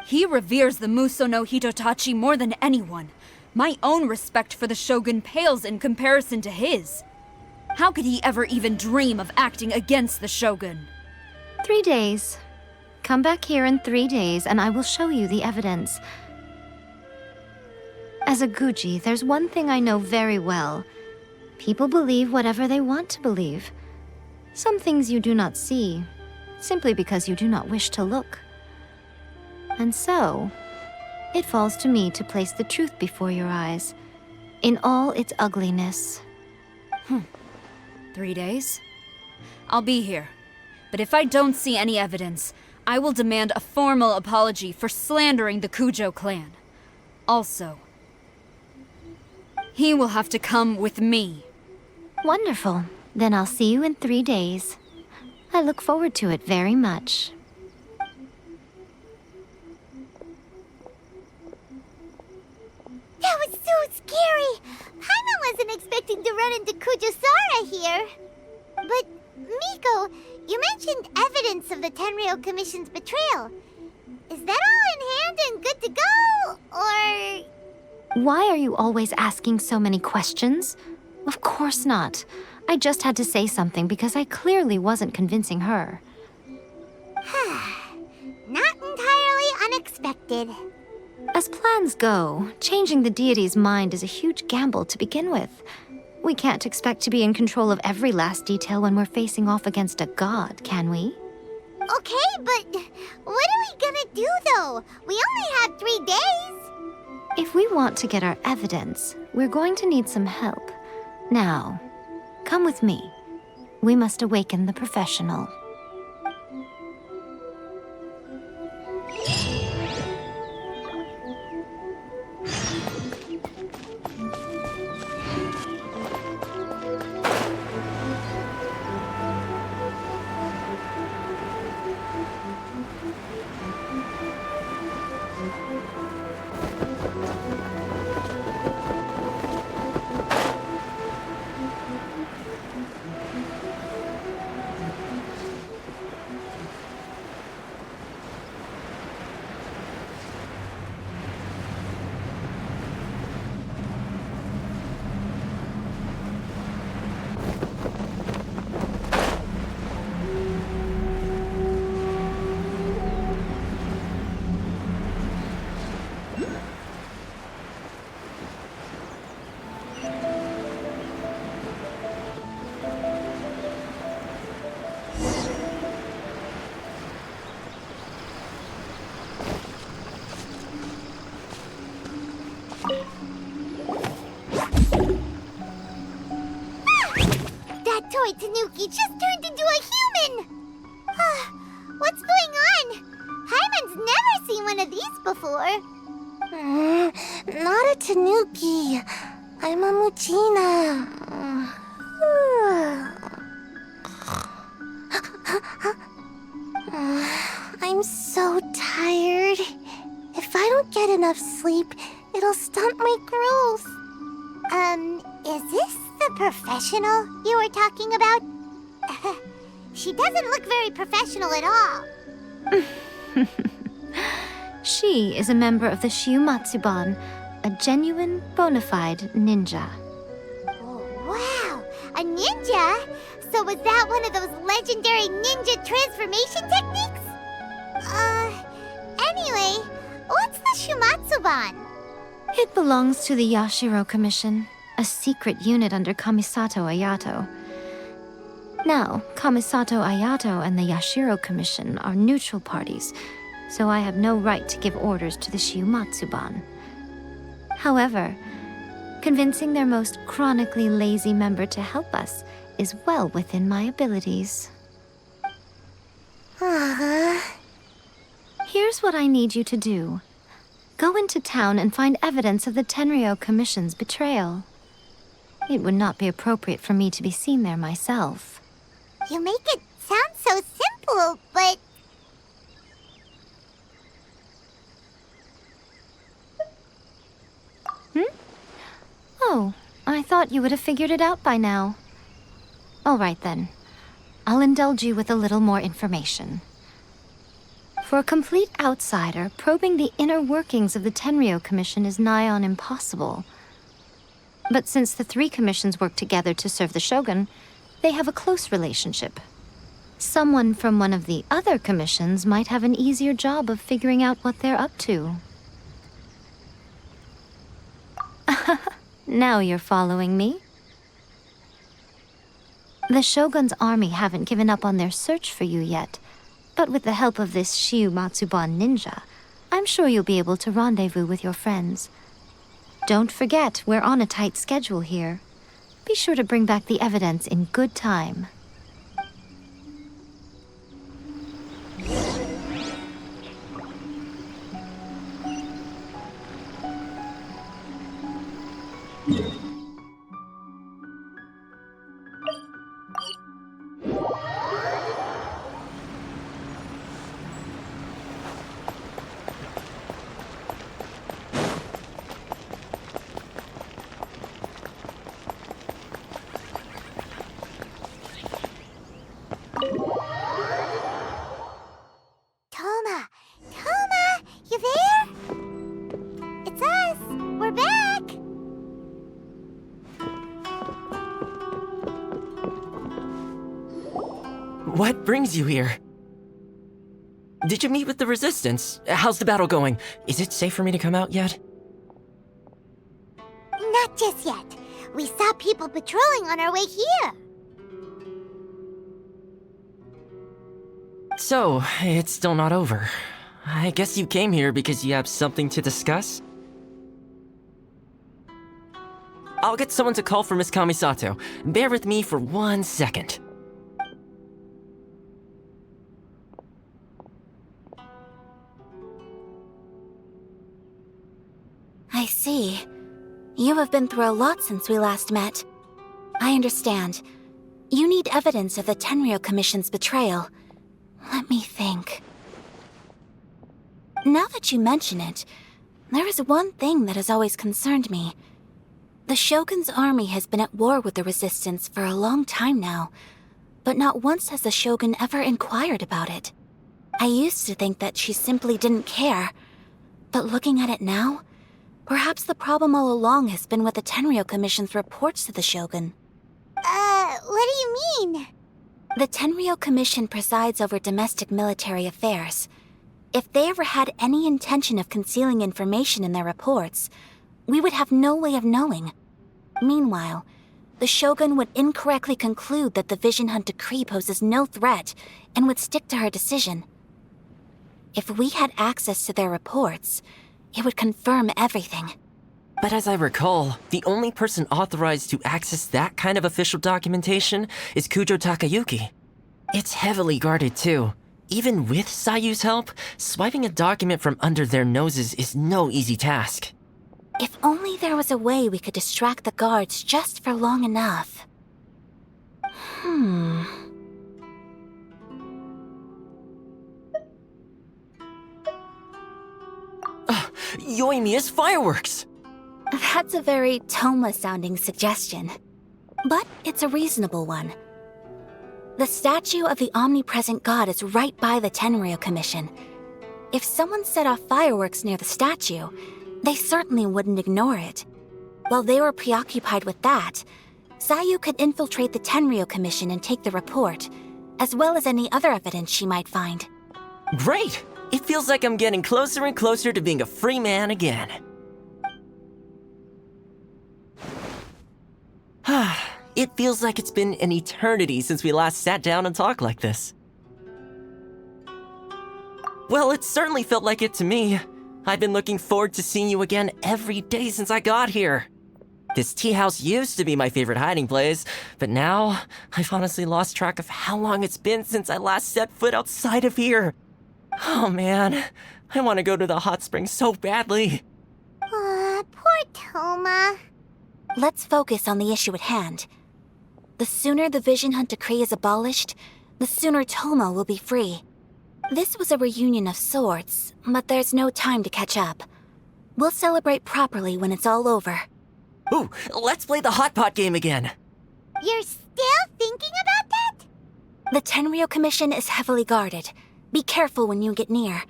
He reveres the Muso no Hitotachi more than anyone. My own respect for the Shogun pales in comparison to his. How could he ever even dream of acting against the Shogun?
3 days. Come back here in 3 days and I will show you the evidence. As a Guji, there's one thing I know very well. People believe whatever they want to believe. Some things you do not see, simply because you do not wish to look. And so, it falls to me to place the truth before your eyes, in all its ugliness.
3 days? I'll be here. But if I don't see any evidence, I will demand a formal apology for slandering the Kujou clan. Also, he will have to come with me.
Wonderful. Then I'll see you in 3 days. I look forward to it very much.
That was so scary! Paimon wasn't expecting to run into Kujou-sara here. But, Miko, you mentioned evidence of the Tenryou Commission's betrayal. Is that all in hand and good to go, or...?
Why are you always asking so many questions? Of course not. I just had to say something because I clearly wasn't convincing her.
Not entirely unexpected.
As plans go, changing the deity's mind is a huge gamble to begin with. We can't expect to be in control of every last detail when we're facing off against a god, can we?
Okay, but what are we gonna do, though? We only have 3 days.
If we want to get our evidence, we're going to need some help. Now, come with me. We must awaken the professional.
That toy Tanuki just turned into a human! What's going on? Paimon's never seen one of these before.
Not a Tanuki. I'm a Muchina. I'm so tired. If I don't get enough sleep, it'll stunt my growth.
Is this the professional you were talking about? She doesn't look very professional at all.
She is a member of the Shiumatsuban, a genuine, bona fide ninja.
Oh, wow! A ninja? So was that one of those legendary ninja transformation techniques? Anyway, what's the Shiumatsuban?
It belongs to the Yashiro Commission, a secret unit under Kamisato Ayato. Now, Kamisato Ayato and the Yashiro Commission are neutral parties, so I have no right to give orders to the Shiumatsuban. However, convincing their most chronically lazy member to help us is well within my abilities. Here's what I need you to do. Go into town and find evidence of the Tenryou Commission's betrayal. It would not be appropriate for me to be seen there myself.
You make it sound so simple, but...
Oh, I thought you would have figured it out by now. All right then. I'll indulge you with a little more information. For a complete outsider, probing the inner workings of the Tenryou Commission is nigh on impossible. But since the three commissions work together to serve the Shogun, they have a close relationship. Someone from one of the other commissions might have an easier job of figuring out what they're up to. Now you're following me. The Shogun's army haven't given up on their search for you yet, but with the help of this Shiumatsuban ninja, I'm sure you'll be able to rendezvous with your friends. Don't forget, we're on a tight schedule here. Be sure to bring back the evidence in good time.
Toma, you there? It's us. We're back.
What brings you here? Did you meet with the Resistance? How's the battle going? Is it safe for me to come out yet?
Not just yet. We saw people patrolling on our way here.
So, it's still not over. I guess you came here because you have something to discuss? I'll get someone to call for Miss Kamisato. Bear with me for 1 second.
I see. You have been through a lot since we last met. I understand. You need evidence of the Tenryou Commission's betrayal. Let me think. Now that you mention it, there is one thing that has always concerned me. The Shogun's army has been at war with the Resistance for a long time now, but not once has the Shogun ever inquired about it. I used to think that she simply didn't care, but looking at it now, perhaps the problem all along has been with the Tenryou Commission's reports to the Shogun.
What do you mean?
The Tenryou Commission presides over domestic military affairs. If they ever had any intention of concealing information in their reports, we would have no way of knowing. Meanwhile, the Shogun would incorrectly conclude that the Vision Hunt decree poses no threat and would stick to her decision. If we had access to their reports, it would confirm everything.
But as I recall, the only person authorized to access that kind of official documentation is Kujou Takayuki. It's heavily guarded too. Even with Sayu's help, swiping a document from under their noses is no easy task.
If only there was a way we could distract the guards just for long enough.
Yoimiya's fireworks!
That's a very Toma-sounding suggestion. But it's a reasonable one. The statue of the omnipresent god is right by the Tenryou Commission. If someone set off fireworks near the statue, they certainly wouldn't ignore it. While they were preoccupied with that, Sayu could infiltrate the Tenryou Commission and take the report, as well as any other evidence she might find.
Great! It feels like I'm getting closer and closer to being a free man again. It feels like it's been an eternity since we last sat down and talked like this. Well, it certainly felt like it to me. I've been looking forward to seeing you again every day since I got here. This tea house used to be my favorite hiding place, but now I've honestly lost track of how long it's been since I last set foot outside of here. Oh man, I want to go to the hot springs so badly.
Poor Toma.
Let's focus on the issue at hand. The sooner the Vision Hunt Decree is abolished, the sooner Toma will be free. This was a reunion of sorts, but there's no time to catch up. We'll celebrate properly when it's all over.
Ooh, let's play the hot pot game again.
You're still thinking about that?
The Tenryou Commission is heavily guarded. Be careful when you get near.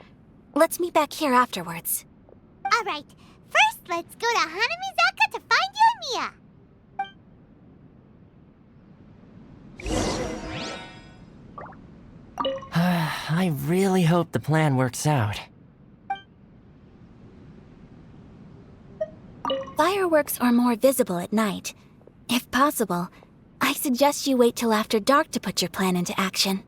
Let's meet back here afterwards.
Alright, first let's go to Hanamizaka to find Yoimiya.
I really hope the plan works out.
Fireworks are more visible at night. If possible, I suggest you wait till after dark to put your plan into action.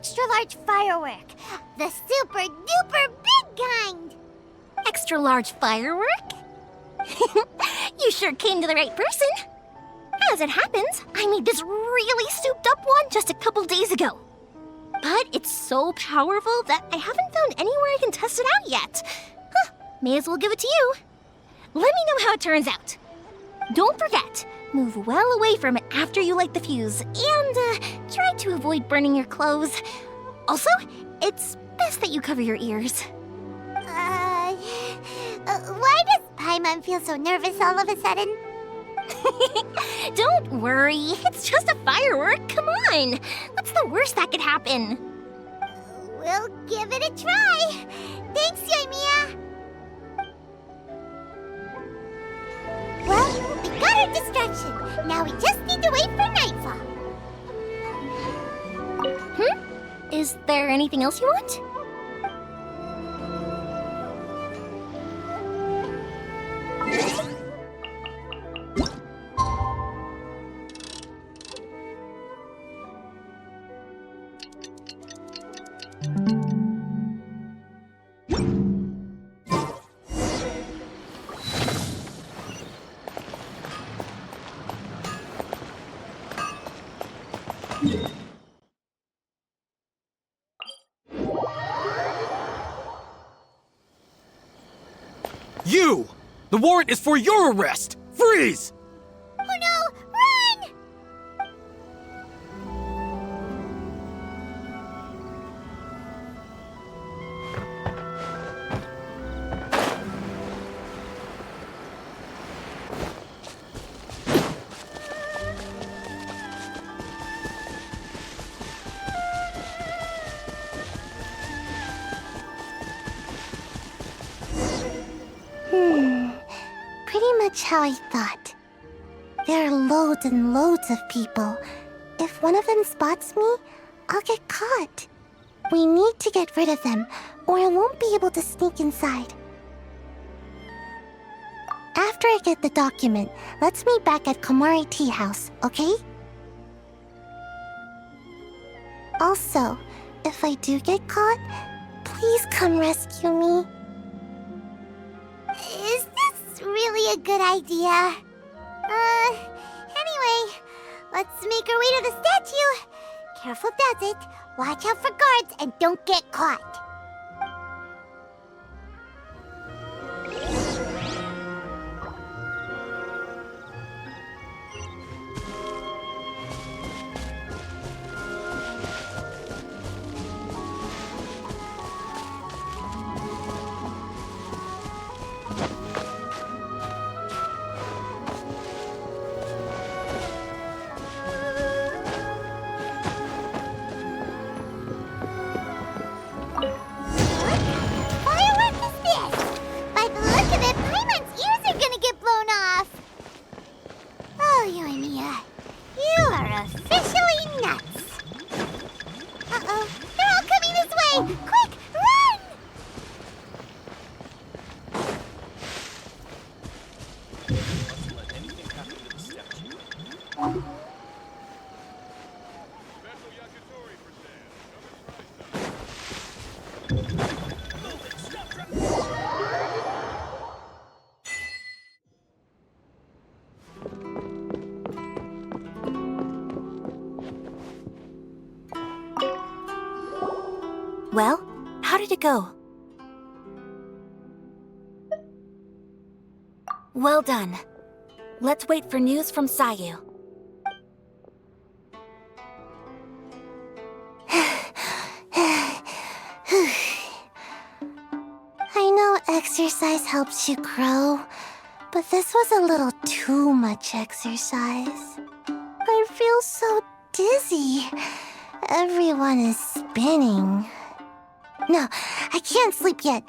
Extra-large firework. The super-duper big kind.
Extra-large firework? You sure came to the right person. As it happens, I made this really souped-up one just a couple days ago. But it's so powerful that I haven't found anywhere I can test it out yet. May as well give it to you. Let me know how it turns out. Don't forget, move well away from it after you light the fuse, and try to avoid burning your clothes. Also, it's best that you cover your ears.
Why does Paimon feel so nervous all of a sudden?
Don't worry, it's just a firework, come on! What's the worst that could happen?
We'll give it a try. Thanks, Yoimiya. Well, we got our distraction. Now we just need to wait for nightfall.
Is there anything else you want?
You! The warrant is for your arrest! Freeze!
Oh no! Run! much how I thought. There are loads and loads of people. If one of them spots me, I'll get caught. We need to get rid of them, or I won't be able to sneak inside. After I get the document, let's meet back at Komari Tea House, okay? Also, if I do get caught, please come rescue me. Is this really a good idea? Anyway, let's make our way to the statue. Careful does it. Watch out for guards and don't get caught.
Well, how did it go? Well done. Let's wait for news from Sayu.
I know exercise helps you grow, but this was a little too much exercise. I feel so dizzy. Everyone is spinning. No, I can't sleep yet.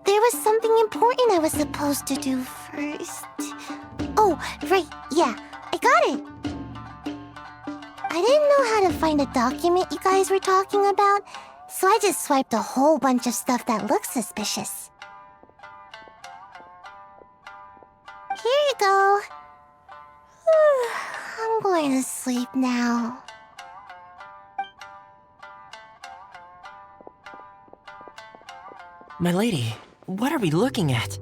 There was something important I was supposed to do first. Oh, right, yeah, I got it. I didn't know how to find a document you guys were talking about, so I just swiped a whole bunch of stuff that looks suspicious. Here you go. I'm going to sleep now.
My lady, what are we looking at?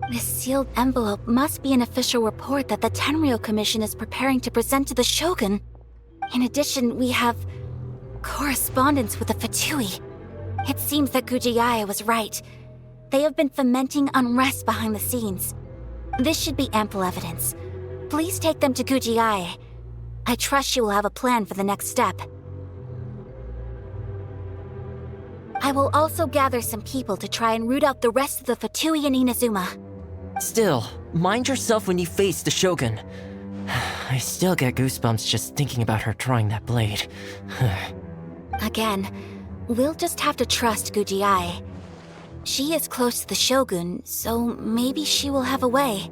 This sealed envelope must be an official report that the Tenryou Commission is preparing to present to the Shogun. In addition, we have correspondence with the Fatui. It seems that Kujou was right. They have been fomenting unrest behind the scenes. This should be ample evidence. Please take them to Kujou. I trust she will have a plan for the next step. I will also gather some people to try and root out the rest of the Fatui in Inazuma.
Still, mind yourself when you face the Shogun. I still get goosebumps just thinking about her drawing that blade.
Again, we'll just have to trust Kujou. She is close to the Shogun, so maybe she will have a way.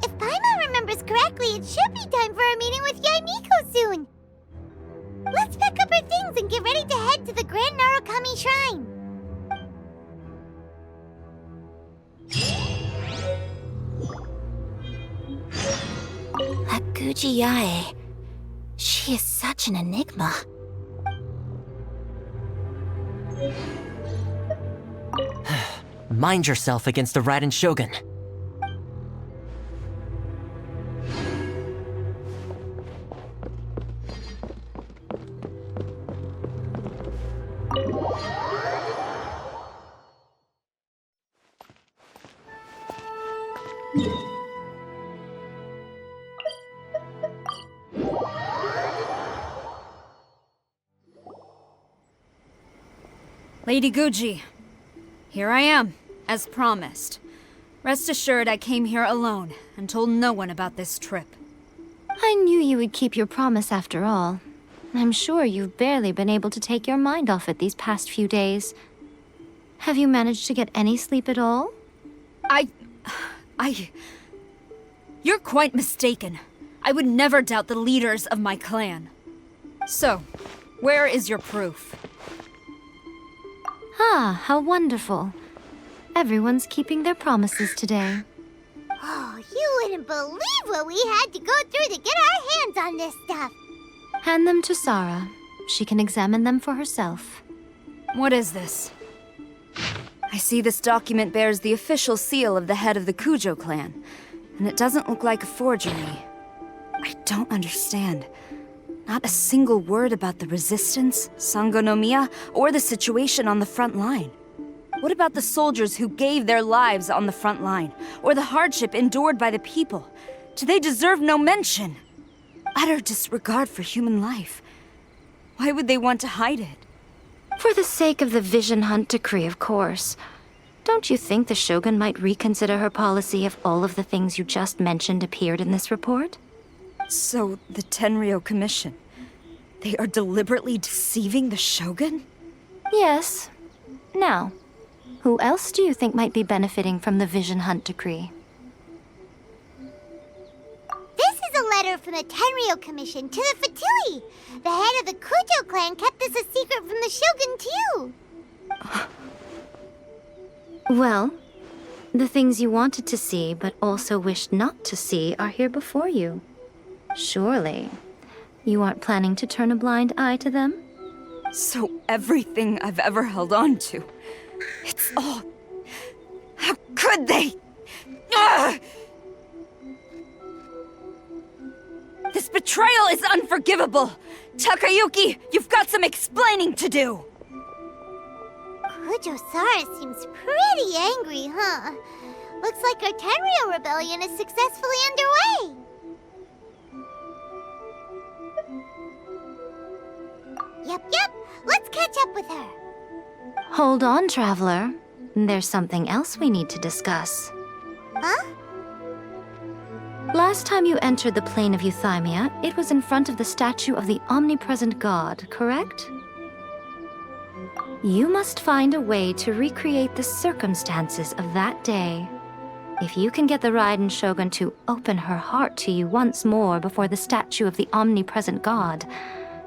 If Paimon remembers correctly, it should be time for a meeting with Miko soon. Let's pack up our things and get ready to head to the Grand Narukami Shrine.
That Kujou, she is such an enigma.
Mind yourself against the Raiden Shogun.
Lady Guji, here I am, as promised. Rest assured I came here alone and told no one about this trip.
I knew you would keep your promise after all. I'm sure you've barely been able to take your mind off it these past few days. Have you managed to get any sleep at all?
You're quite mistaken. I would never doubt the leaders of my clan. So, where is your proof?
Ah, how wonderful. Everyone's keeping their promises today.
Oh, you wouldn't believe what we had to go through to get our hands on this stuff.
Hand them to Sarah. She can examine them for herself.
What is this? I see this document bears the official seal of the head of the Kujou clan, and it doesn't look like a forgery. I don't understand. Not a single word about the resistance, Sangonomiya, or the situation on the front line. What about the soldiers who gave their lives on the front line, or the hardship endured by the people? Do they deserve no mention? Utter disregard for human life. Why would they want to hide it?
For the sake of the Vision Hunt decree, of course. Don't you think the Shogun might reconsider her policy if all of the things you just mentioned appeared in this report?
So, the Tenryou Commission, they are deliberately deceiving the Shogun?
Yes. Now, who else do you think might be benefiting from the Vision Hunt decree?
This is a letter from the Tenryou Commission to the Fatui. The head of the Kujou clan kept this a secret from the Shogun, too.
Well, the things you wanted to see but also wished not to see are here before you. Surely, you aren't planning to turn a blind eye to them?
So everything I've ever held on to, it's all... How could they? Ugh! This betrayal is unforgivable! Takayuki, you've got some explaining to do!
Kujou-Sara seems pretty angry, huh? Looks like our Tenryou rebellion is successfully underway. Yep. Let's catch up with her.
Hold on, Traveler. There's something else we need to discuss.
Huh?
Last time you entered the plane of Euthymia, it was in front of the statue of the Omnipresent God, correct? You must find a way to recreate the circumstances of that day. If you can get the Raiden Shogun to open her heart to you once more before the statue of the Omnipresent God,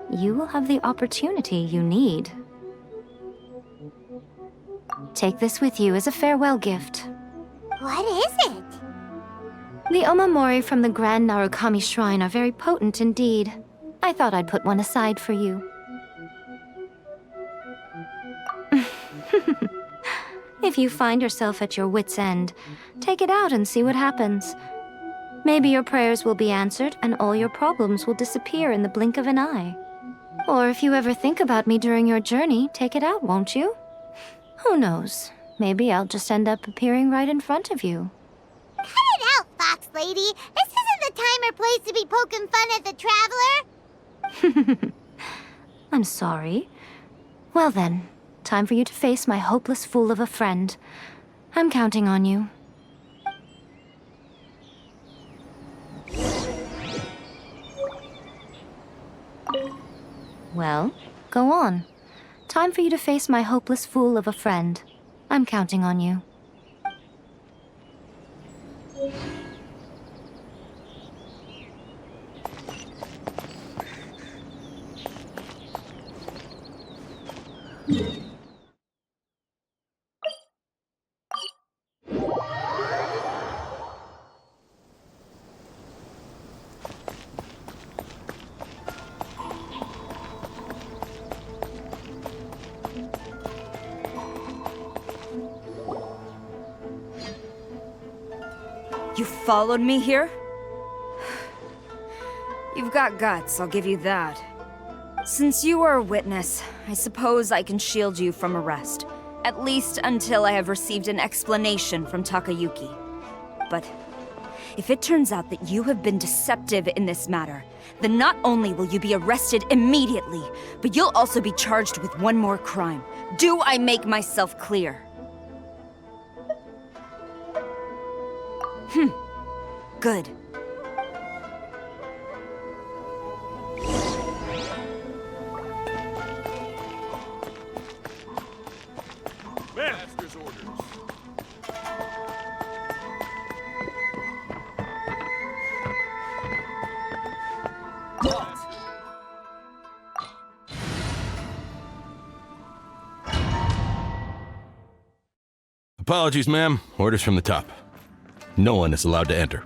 you will have the opportunity you need. Take this with you as a farewell gift.
What is it?
The omamori from the Grand Narukami Shrine are very potent indeed. I thought I'd put one aside for you. If you find yourself at your wit's end, take it out and see what happens. Maybe your prayers will be answered and all your problems will disappear in the blink of an eye. Or if you ever think about me during your journey, take it out, won't you? Who knows? Maybe I'll just end up appearing right in front of you.
Cut it out, Fox Lady! This isn't the time or place to be poking fun at the Traveler!
I'm sorry. Well then, time for you to face my hopeless fool of a friend. I'm counting on you. Well, go on. Time for you to face my hopeless fool of a friend. I'm counting on you.
You followed me here? You've got guts, I'll give you that. Since you are a witness, I suppose I can shield you from arrest. At least until I have received an explanation from Takayuki. But if it turns out that you have been deceptive in this matter, then not only will you be arrested immediately, but you'll also be charged with one more crime. Do I make myself clear? Good.
Master's orders.
Apologies, ma'am. Orders from the top. No one is allowed to enter.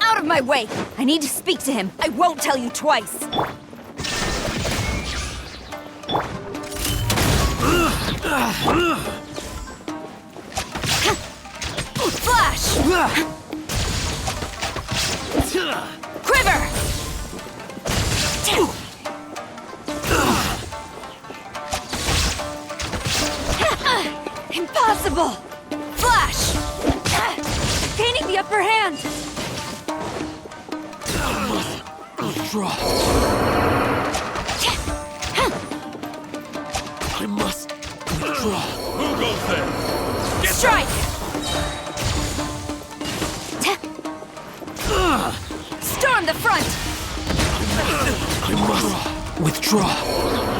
Out of my way! I need to speak to him. I won't tell you twice. Flash! Quiver! Impossible! Flash! Gaining the upper hand!
Withdraw. I must withdraw.
Who goes there?
Get
Strike! Storm the front!
I must withdraw.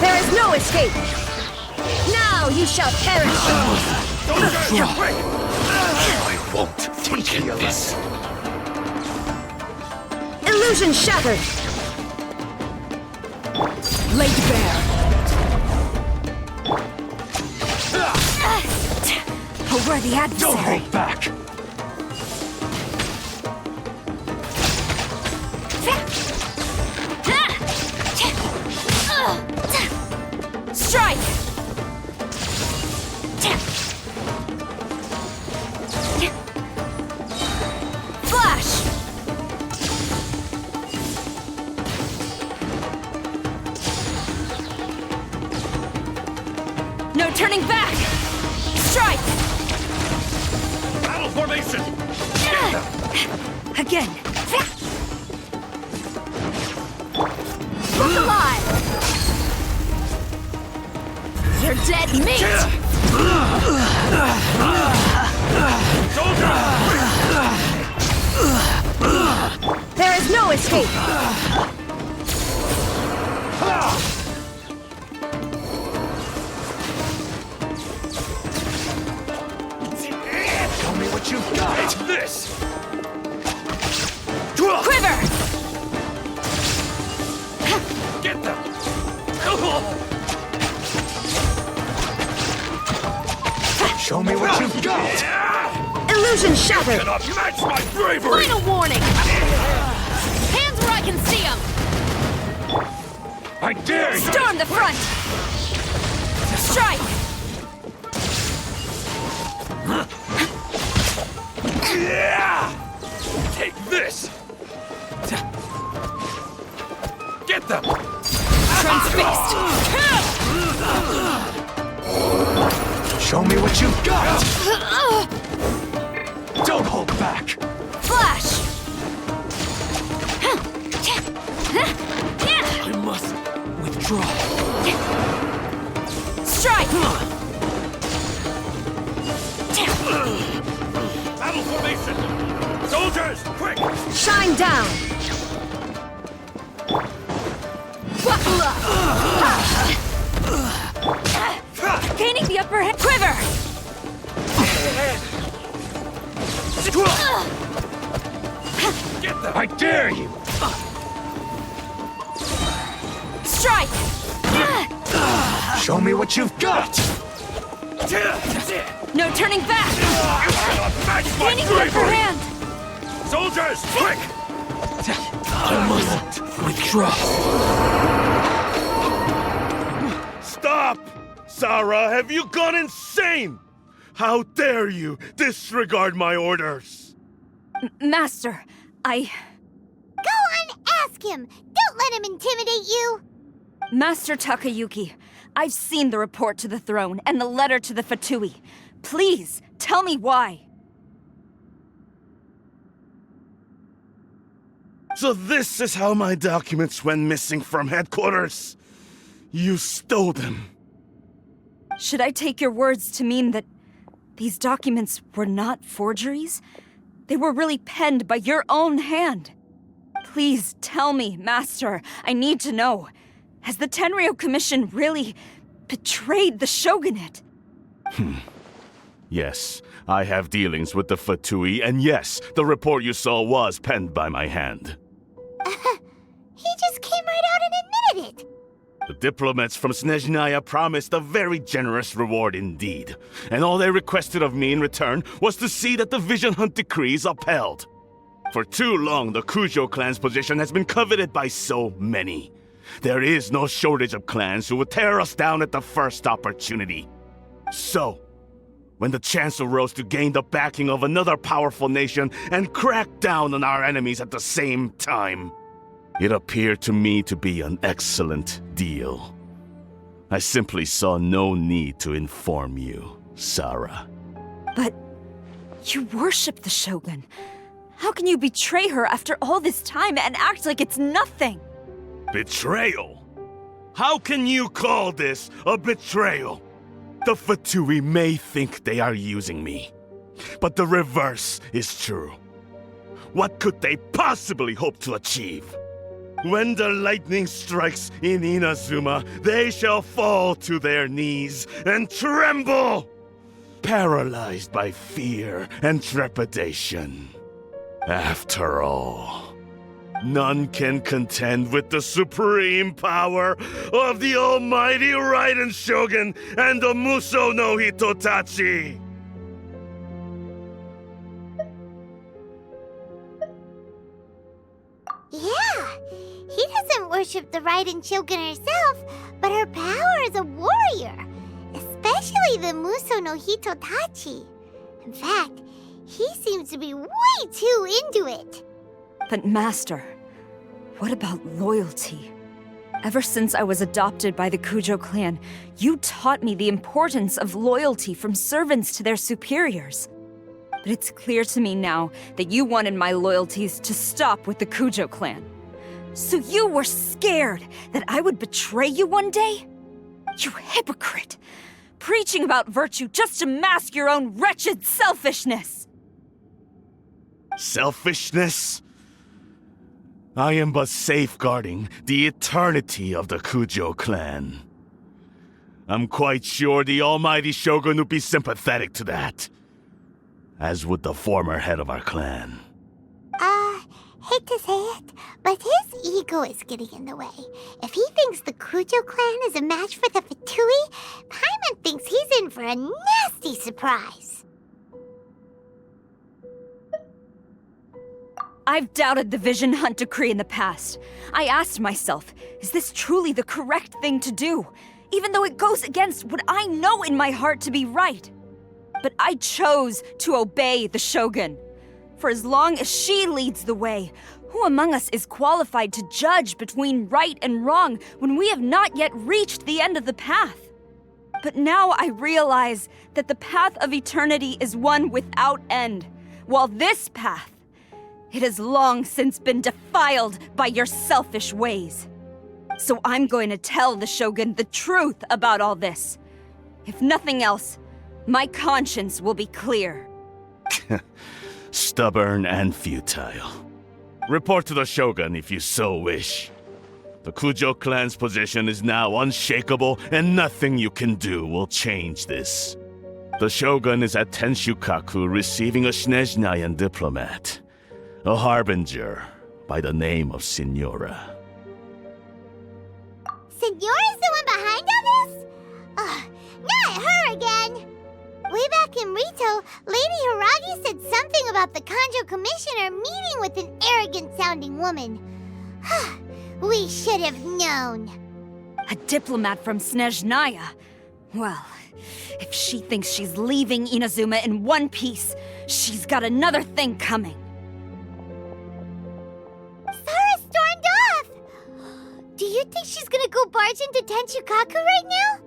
There is no escape! Now you shall perish!
I won't take in this.
Illusion shattered!
Laid bare! A worthy adversary!
Don't hold back!
Strike! Flash! No turning back! Strike!
Battle formation!
Again! Look alive! You're dead meat!
There is no escape!
Show me what you've got! It's this!
Quiver!
Get them! Show me what you've got!
Illusion shattered!
Cannot match my bravery!
Final warning! Hands where I can see them!
I dare you!
Storm the front! Strike!
Take this! Get them!
Transfixed!
Show me what you've got! Don't hold back!
Flash!
I must withdraw.
Strike!
Battle formation! Soldiers, quick!
Shine down!
Buckle up! Gaining the upper hand. Quiver!
Get them! I dare you!
Strike!
Show me what you've got!
No turning back!
You cannot match my
Gaining the upper
bravery!
hand!
Soldiers, quick! I must withdraw.
Stop! Sarah, have you gone insane? How dare you disregard my orders?
Master, I...
Go on, ask him! Don't let him intimidate you!
Master Takayuki, I've seen the report to the throne and the letter to the Fatui. Please, tell me why.
So this is how my documents went missing from headquarters? You stole them.
Should I take your words to mean that these documents were not forgeries? They were really penned by your own hand. Please tell me, Master. I need to know. Has the Tenryou Commission really betrayed the Shogunate?
Yes, I have dealings with the Fatui, and yes, the report you saw was penned by my hand. diplomats from Snezhnaya promised a very generous reward indeed, and all they requested of me in return was to see that the Vision Hunt decree is upheld. For too long, the Kujou clan's position has been coveted by so many. There is no shortage of clans who would tear us down at the first opportunity. So, when the chance arose to gain the backing of another powerful nation and crack down on our enemies at the same time, it appeared to me to be an excellent deal. I simply saw no need to inform you, Sarah.
But you worship the Shogun. How can you betray her after all this time and act like it's nothing?
Betrayal? How can you call this a betrayal? The Fatui may think they are using me, but the reverse is true. What could they possibly hope to achieve? When the lightning strikes in Inazuma, they shall fall to their knees and tremble, paralyzed by fear and trepidation. After all, none can contend with the supreme power of the almighty Raiden Shogun and the Muso no Hitotachi!
Yeah, he doesn't worship the Raiden Shogun herself, but her power as a warrior, especially the Muso no Hitotachi. In fact, he seems to be way too into it.
But Master, what about loyalty? Ever since I was adopted by the Kujou clan, you taught me the importance of loyalty from servants to their superiors. But it's clear to me now that you wanted my loyalties to stop with the Kujou clan. So you were scared that I would betray you one day? You hypocrite! Preaching about virtue just to mask your own wretched selfishness!
Selfishness? I am but safeguarding the eternity of the Kujou clan. I'm quite sure the almighty Shogun would be sympathetic to that. As would the former head of our clan.
Hate to say it, but his ego is getting in the way. If he thinks the Kujou clan is a match for the Fatui, Paimon thinks he's in for a nasty surprise.
I've doubted the Vision Hunt decree in the past. I asked myself, is this truly the correct thing to do? Even though it goes against what I know in my heart to be right. But I chose to obey the Shogun. For as long as she leads the way, who among us is qualified to judge between right and wrong when we have not yet reached the end of the path? But now I realize that the path of eternity is one without end, while this path, it has long since been defiled by your selfish ways. So I'm going to tell the Shogun the truth about all this. If nothing else, my conscience will be clear.
Stubborn and futile. Report to the Shogun if you so wish. The Kujou clan's position is now unshakable, and nothing you can do will change this. The Shogun is at Tenshukaku receiving a Snezhnayan diplomat, a harbinger by the name of Signora.
Signora's the one behind all this? Not her again! Way back in Rito, Lady Hiragi said something about the Kanjo Commissioner meeting with an arrogant-sounding woman. We should have known.
A diplomat from Snezhnaya? Well, if she thinks she's leaving Inazuma in one piece, she's got another thing coming.
Sarah stormed off! Do you think she's gonna go barge into Tenshukaku right now?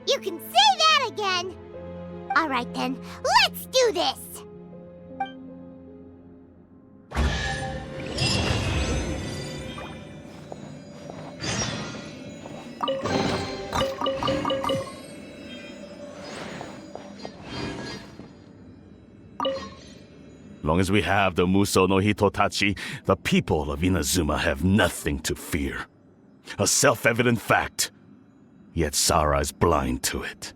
You can say that again! Alright then, let's do this!
Long as we have the Muso no Hitotachi, the people of Inazuma have nothing to fear. A self-evident fact. Yet Sarah is blind to it.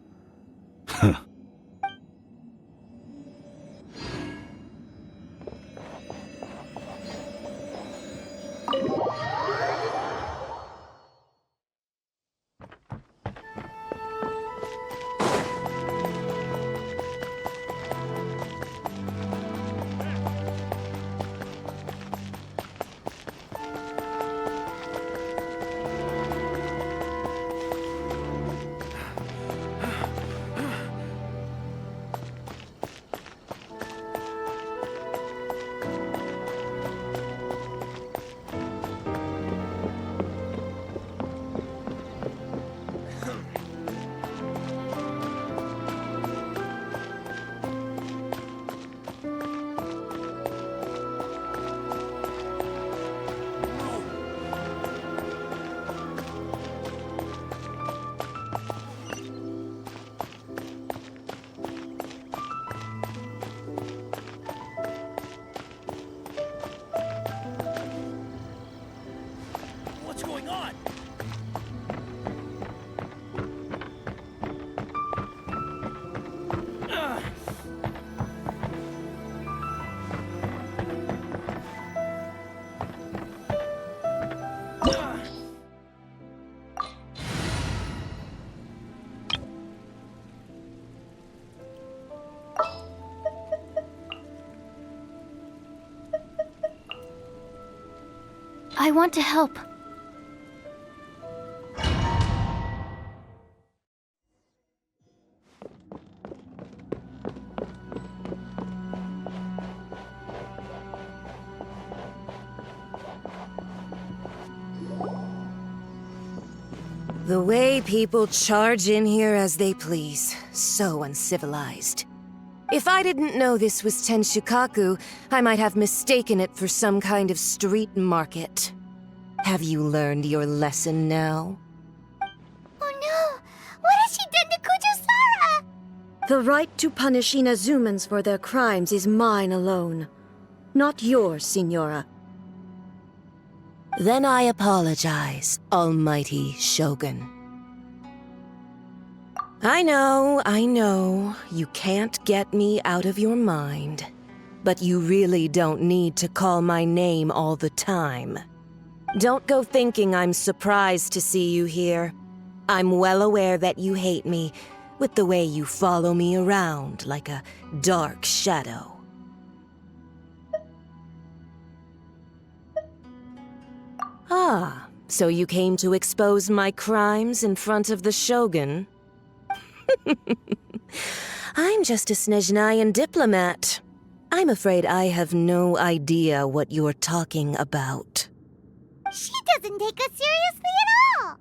I want to help.
The way people charge in here as they please. So uncivilized. If I didn't know this was Tenshukaku, I might have mistaken it for some kind of street market. Have you learned your lesson now?
Oh no! What has she done to Kujou-Sara?
The right to punish Inazumans for their crimes is mine alone. Not yours, Signora.
Then I apologize, Almighty Shogun. I know, you can't get me out of your mind. But you really don't need to call my name all the time. Don't go thinking I'm surprised to see you here. I'm well aware that you hate me, with the way you follow me around like a dark shadow. Ah, so you came to expose my crimes in front of the Shogun? I'm just a Snezhnayan diplomat. I'm afraid I have no idea what you're talking about.
She doesn't take us seriously at all!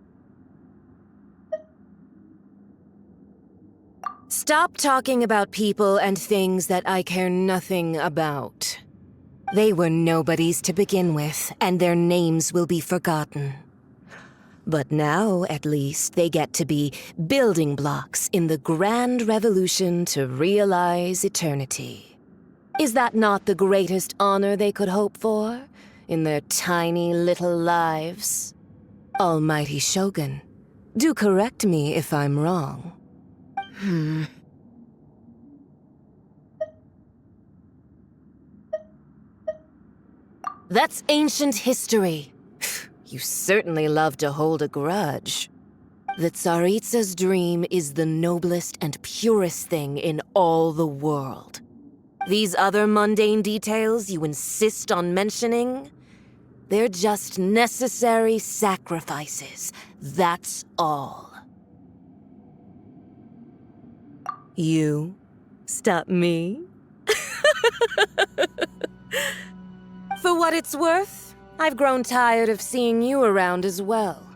Stop talking about people and things that I care nothing about. They were nobodies to begin with, and their names will be forgotten. But now, at least, they get to be building blocks in the grand revolution to realize eternity. Is that not the greatest honor they could hope for in their tiny little lives? Almighty Shogun, do correct me if I'm wrong. That's ancient history. You certainly love to hold a grudge. The Tsaritsa's dream is the noblest and purest thing in all the world. These other mundane details you insist on mentioning, they're just necessary sacrifices. That's all. You stop me? For what it's worth, I've grown tired of seeing you around as well.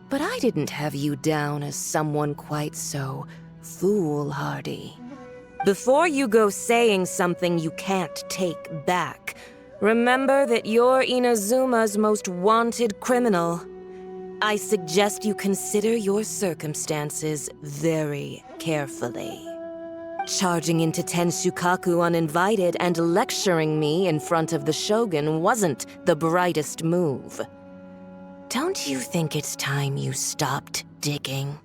But I didn't have you down as someone quite so foolhardy. Before you go saying something you can't take back, remember that you're Inazuma's most wanted criminal. I suggest you consider your circumstances very carefully. Charging into Tenshukaku uninvited and lecturing me in front of the Shogun wasn't the brightest move. Don't you think it's time you stopped digging?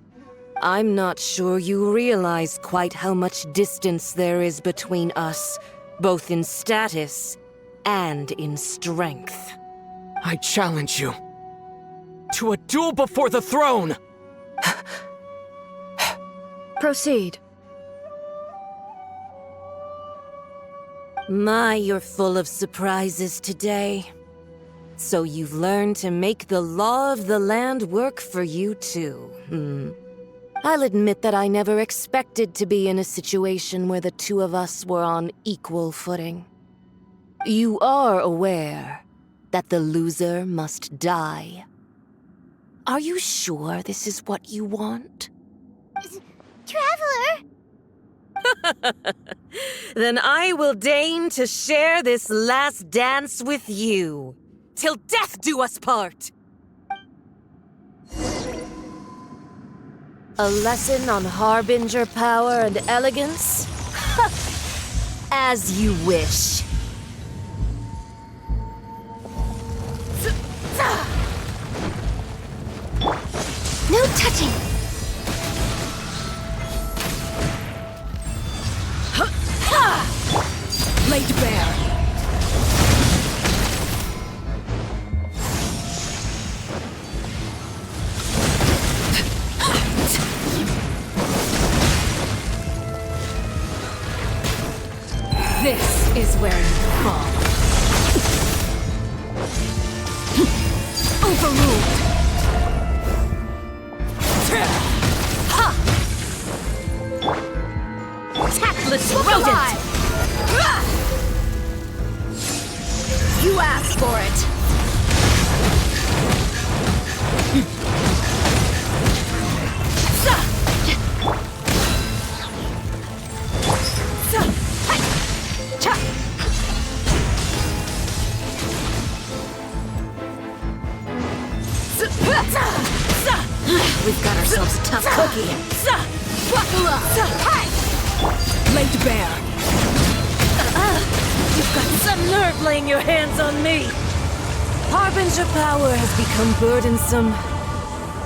I'm not sure you realize quite how much distance there is between us, both in status and in strength.
I challenge you to a duel before the throne!
Proceed.
My, you're full of surprises today. So you've learned to make the law of the land work for you too, I'll admit that I never expected to be in a situation where the two of us were on equal footing. You are aware that the loser must die. Are you sure this is what you want?
Traveler!
Then I will deign to share this last dance with you, till death do us part! A lesson on Harbinger power and elegance? As you wish.
No touching!
Laid bare.
This is where you fall.
asked for it!
We've got ourselves a tough cookie.
Buckle up!
Laid bare. You've got some nerve laying your hands on me. Harbinger power has become burdensome.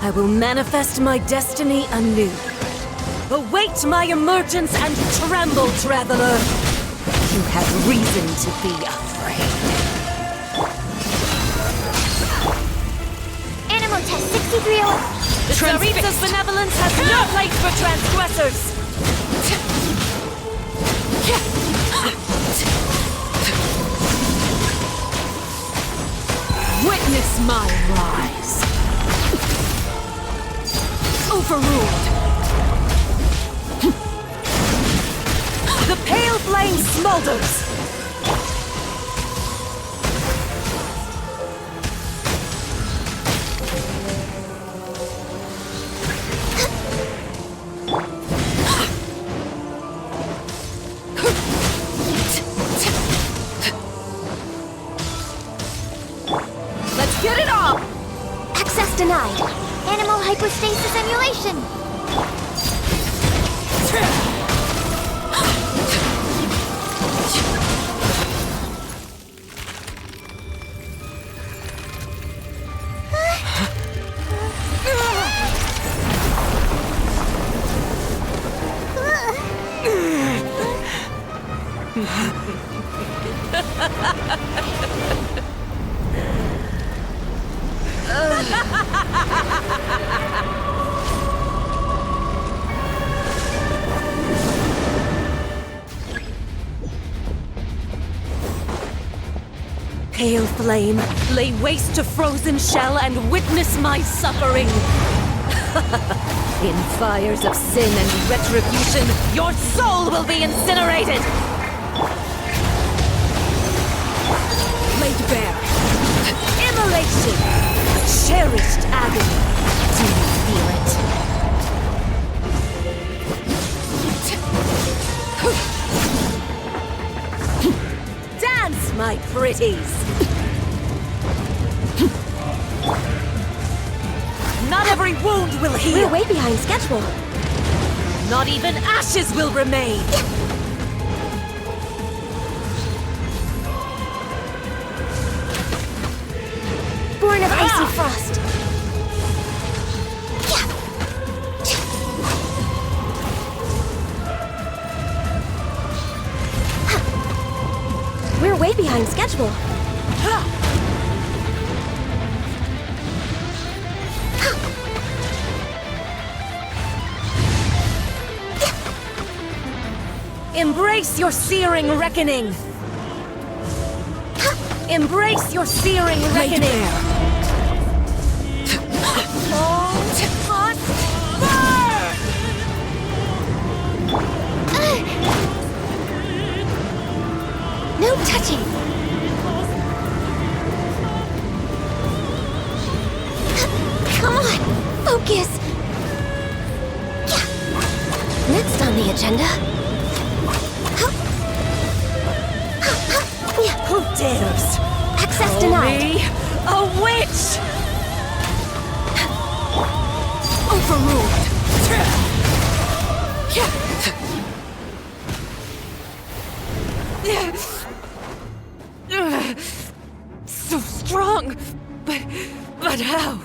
I will manifest my destiny anew. Await my emergence and tremble, traveler. You have reason to be afraid.
Animal test 6301.
The Tsaritsa's benevolence has no place for transgressors!
Witness my rise. Overruled.
The pale flame smolders!
Get it up!
Access denied. Animal hypostasis emulation.
Pale flame, lay waste to frozen shell and witness my suffering. In fires of sin and retribution, your soul will be incinerated! Laid bare. Immolation! A cherished agony. Do you feel it? Dance, my pretties! Not every wound will heal!
We're way behind schedule.
Not even ashes will remain!
Born of icy frost. We're way behind schedule.
Embrace your searing reckoning! Embrace your searing reckoning!
No touching. Come on, focus.
Next on the agenda.
Who dares?
Access
Call
denied.
me a witch!
Overruled.
So strong, but how?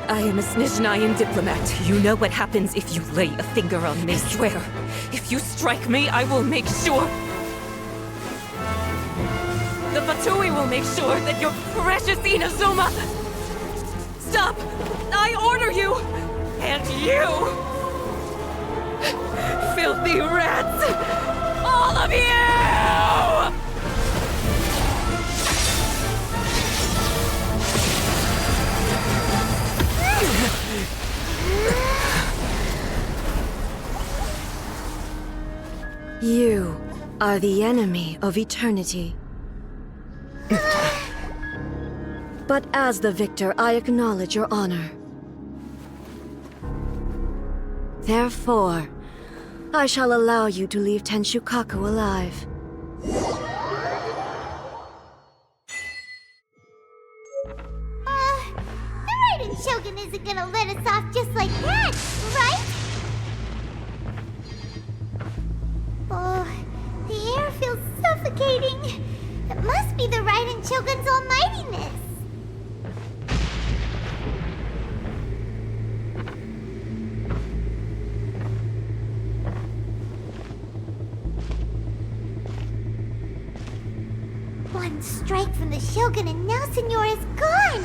I am a Snezhnayan diplomat. You know what happens if you lay a finger on me. I swear, if you strike me, I will make sure... The Fatui will make sure that your precious Inazuma... Stop! I order you! And you! Filthy rats! All of you! You are the enemy of eternity. But as the victor, I acknowledge your honor. Therefore, I shall allow you to leave Tenshukaku alive.
The Raiden Shogun isn't gonna let us off just like that, right? Oh, the air feels suffocating. It must be the Raiden Shogun's almightiness. One strike from the Shogun and now Signora's gone!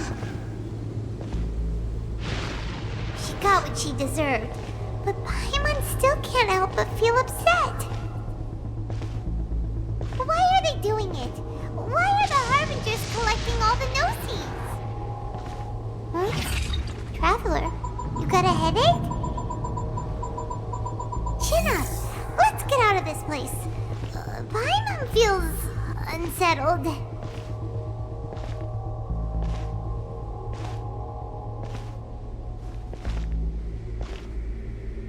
She got what she deserved, but Paimon still can't help but feel upset. Why are they doing it? Why are the Harbingers collecting all the no-seeds? Huh? Traveler, you got a headache? Chin up! Let's get out of this place. Paimon feels unsettled.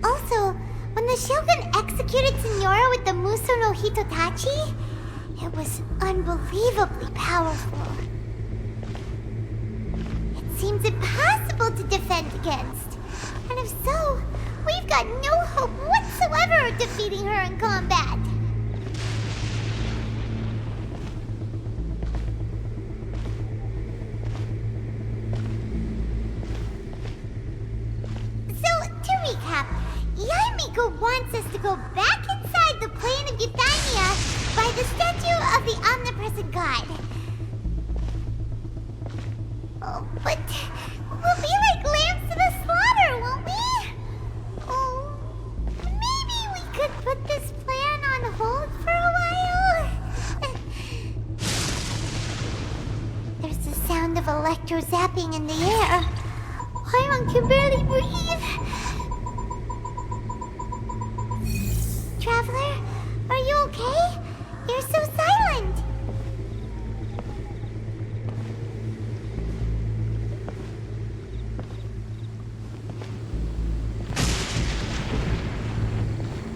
Also, when the Shogun executed Signora with the Muso no Hitotachi, it was unbelievably powerful. It seems impossible to defend against. And if so, we've got no hope whatsoever of defeating her in combat. Miko wants us to go back inside the plane of Euthymia by the statue of the Omnipresent God. Oh, but we'll be like lambs to the slaughter, won't we? Oh, maybe we could put this plan on hold for a while? There's the sound of electro zapping in the air. Paimon can barely breathe. Traveler, are you okay? You're so silent.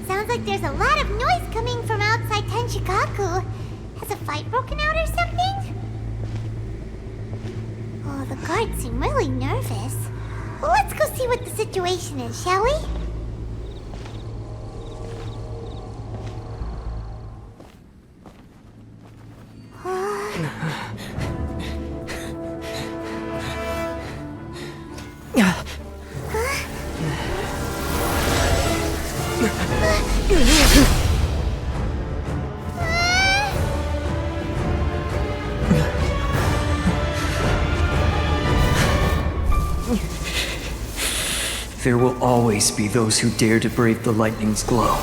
Sounds like there's a lot of noise coming from outside Tenshukaku. Has a fight broken out or something? Oh, the guards seem really nervous. Well, let's go see what the situation is, shall we?
There will always be those who dare to brave the lightning's glow.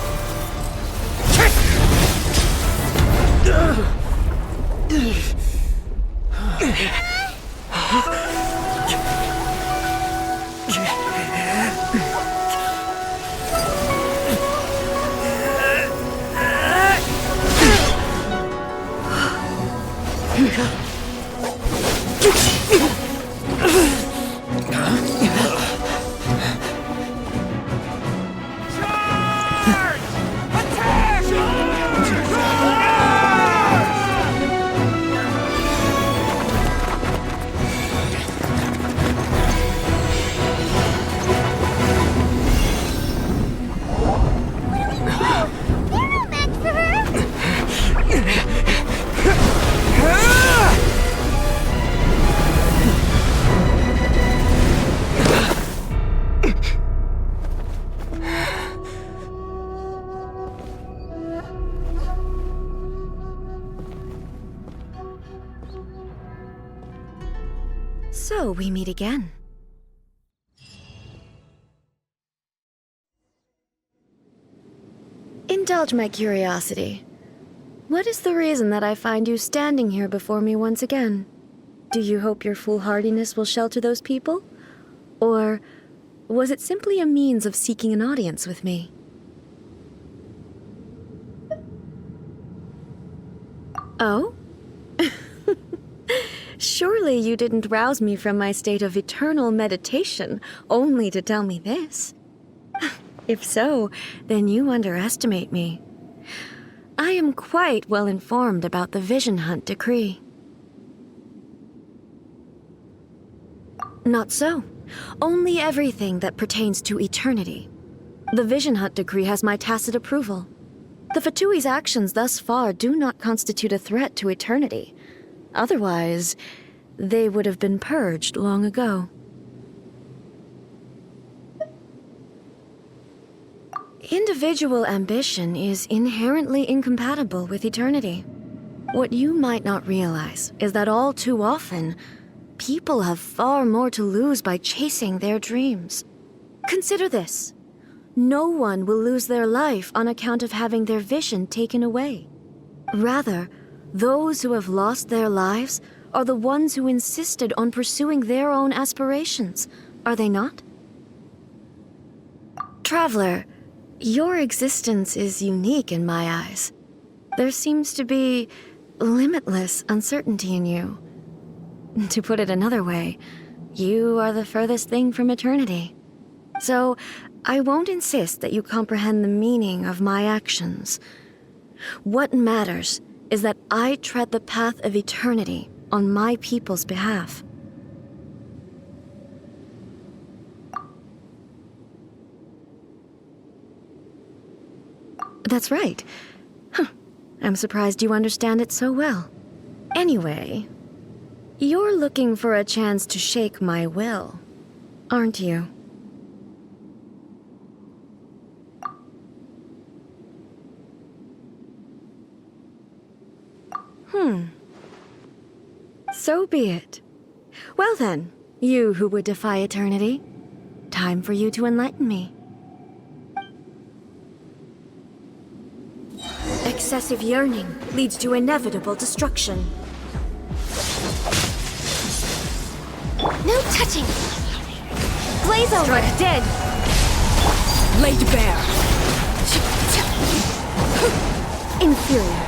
So we meet again.
indulge my curiosity. What is the reason that I find you standing here before me once again? Do you hope your foolhardiness will shelter those people? Or was it simply a means of seeking an audience with me? Oh? Surely you didn't rouse me from my state of eternal meditation only to tell me this. If so, then you underestimate me. I am quite well informed about the Vision Hunt decree. Not so. Only everything that pertains to eternity. The Vision Hunt decree has my tacit approval. The Fatui's actions thus far do not constitute a threat to eternity. Otherwise, they would have been purged long ago. Individual ambition is inherently incompatible with eternity. What you might not realize is that all too often, people have far more to lose by chasing their dreams. Consider this. No one will lose their life on account of having their vision taken away. Rather, those who have lost their lives are the ones who insisted on pursuing their own aspirations, are they not? Traveler, your existence is unique in my eyes. There seems to be limitless uncertainty in you. To put it another way, you are the furthest thing from eternity. So, I won't insist that you comprehend the meaning of my actions. What matters is that I tread the path of eternity on my people's behalf. That's right. I'm surprised you understand it so well. Anyway, you're looking for a chance to shake my will, aren't you? So be it. Well then, you who would defy eternity, time for you to enlighten me. Excessive yearning leads to inevitable destruction.
No touching! Blaze over!
Strike dead!
Laid bare!
Inferior.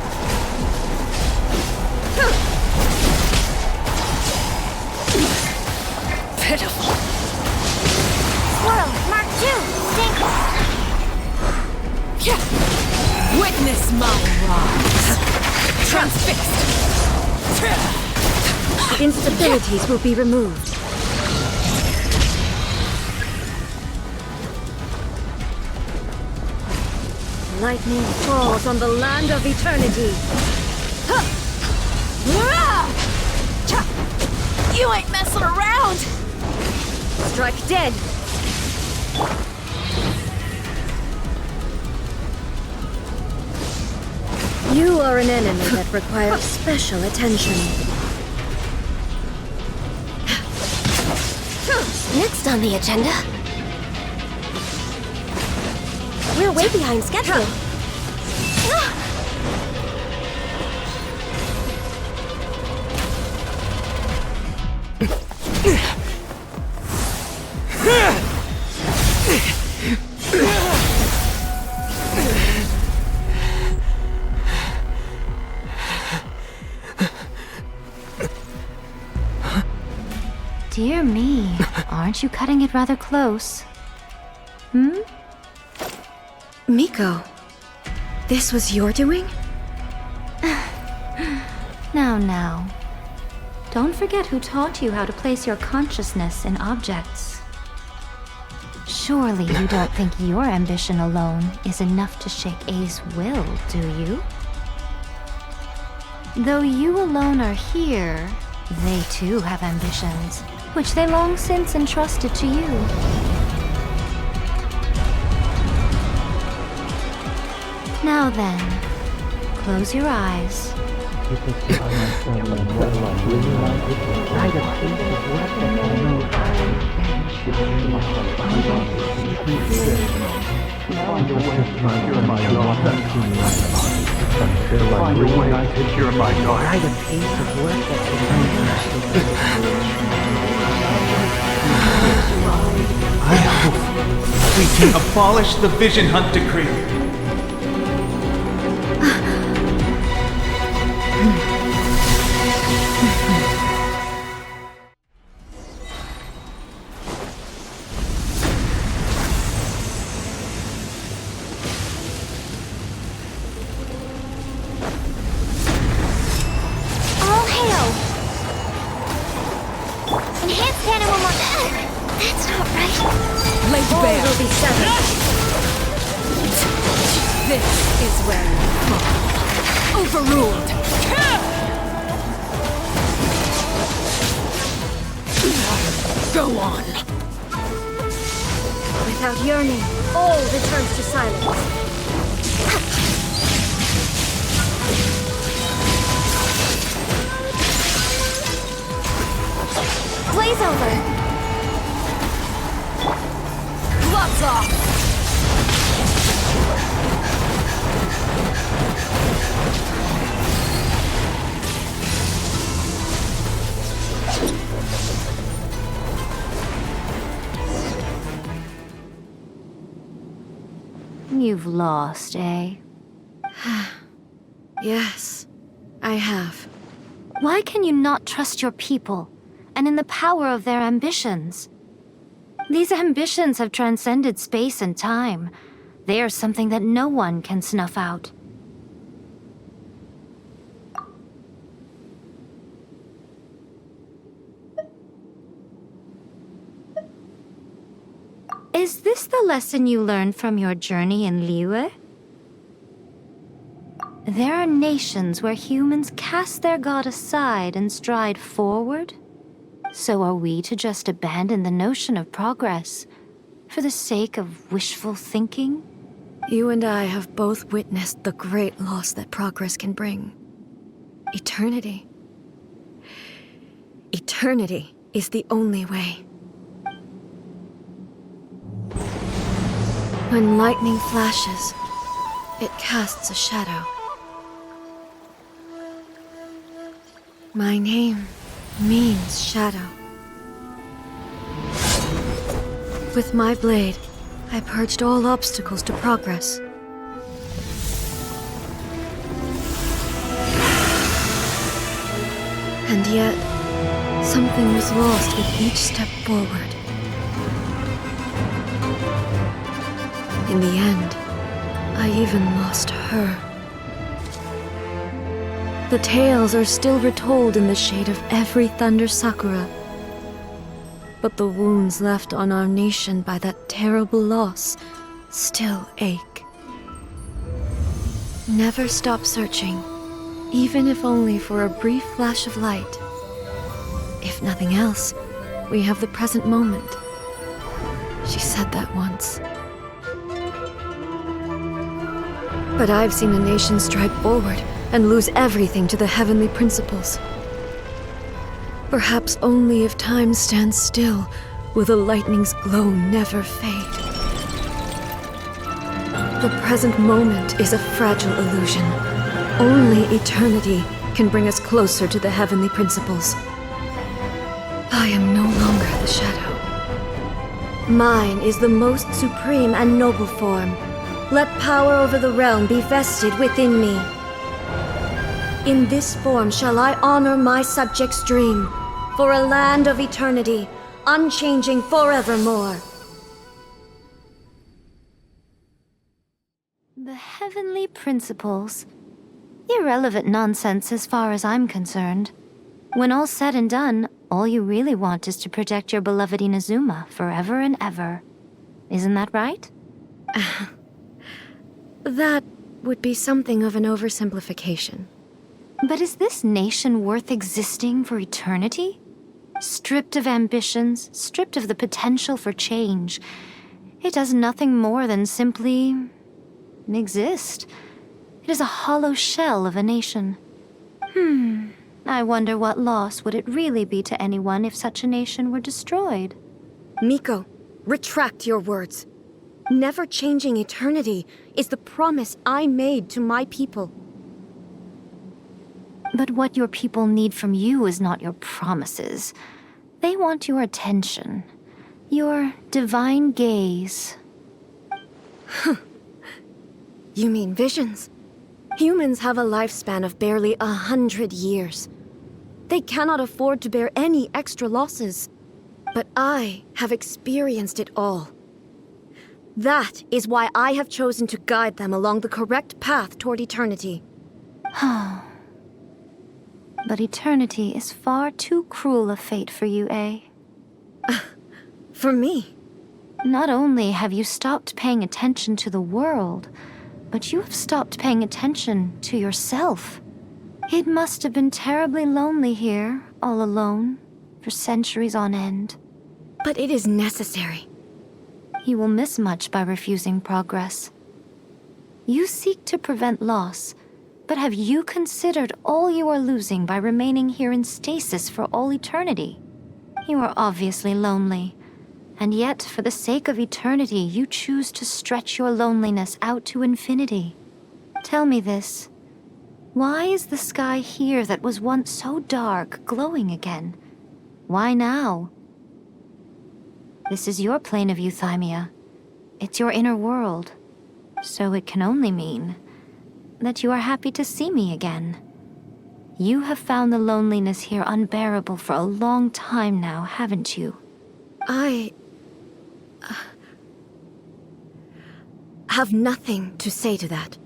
Pitiful!
Swirl! Mark 2! Stink!
Witness my rise! Transfixed!
Instabilities will be removed. Lightning falls on the land of eternity.
You ain't messing around!
Strike dead! You are an enemy that requires special attention.
Next on the agenda. We're way behind schedule.
Dear me, aren't you cutting it rather close?
Miko, this was your doing?
Now. Don't forget who taught you how to place your consciousness in objects. Surely you don't think your ambition alone is enough to shake A's will, do you? Though you alone are here, they too have ambitions, which they long since entrusted to you. Now then, close your eyes.
find a way to cure my daughter. Until I'm reunited, cure my daughter.
Try the piece of work that
I hope we can abolish the Vision Hunt Decree.
All hail! Enhanced animal mode. That's not right.
Lay bare will be severed. This is where you fall. Overruled. Go on.
Without yearning, all returns to silence.
Blaze over.
Gloves off.
You've lost, eh?
Yes, I have.
Why can you not trust your people, and in the power of their ambitions? These ambitions have transcended space and time. They are something that no one can snuff out. Is this the lesson you learned from your journey in Liyue? There are nations where humans cast their god aside and stride forward. So are we to just abandon the notion of progress for the sake of wishful thinking?
You and I have both witnessed the great loss that progress can bring. Eternity. Eternity is the only way. When lightning flashes, it casts a shadow. My name means shadow. With my blade, I purged all obstacles to progress. And yet, something was lost with each step forward. In the end, I even lost her. The tales are still retold in the shade of every Thunder Sakura. But the wounds left on our nation by that terrible loss still ache. Never stop searching, even if only for a brief flash of light. If nothing else, we have the present moment. She said that once. But I've seen a nation stride forward and lose everything to the heavenly principles. Perhaps only if time stands still will the lightning's glow never fade. The present moment is a fragile illusion. Only eternity can bring us closer to the heavenly principles. I am no longer the shadow. Mine is the most supreme and noble form. Let power over the realm be vested within me. In this form shall I honor my subjects' dream, for a land of eternity, unchanging forevermore.
The heavenly principles. Irrelevant nonsense as far as I'm concerned. When all's said and done, all you really want is to protect your beloved Inazuma forever and ever. Isn't that right?
That would be something of an oversimplification.
But is this nation worth existing for eternity? Stripped of ambitions, stripped of the potential for change. It does nothing more than simply exist. It is a hollow shell of a nation. I wonder what loss would it really be to anyone if such a nation were destroyed?
Miko, retract your words. Never-changing eternity is the promise I made to my people.
But what your people need from you is not your promises. They want your attention. Your divine gaze.
You mean visions? Humans have a lifespan of barely 100 years. They cannot afford to bear any extra losses. But I have experienced it all. That is why I have chosen to guide them along the correct path toward eternity.
But eternity is far too cruel a fate for you, eh?
For me?
Not only have you stopped paying attention to the world, but you have stopped paying attention to yourself. It must have been terribly lonely here, all alone, for centuries on end.
But it is necessary.
You will miss much by refusing progress. You seek to prevent loss, but have you considered all you are losing by remaining here in stasis for all eternity? You are obviously lonely, and yet for the sake of eternity you choose to stretch your loneliness out to infinity. Tell me this. Why is the sky here that was once so dark glowing again? Why now? This is your plane of euthymia. It's your inner world. So it can only mean that you are happy to see me again. You have found the loneliness here unbearable for a long time now, haven't you?
I have nothing to say to that.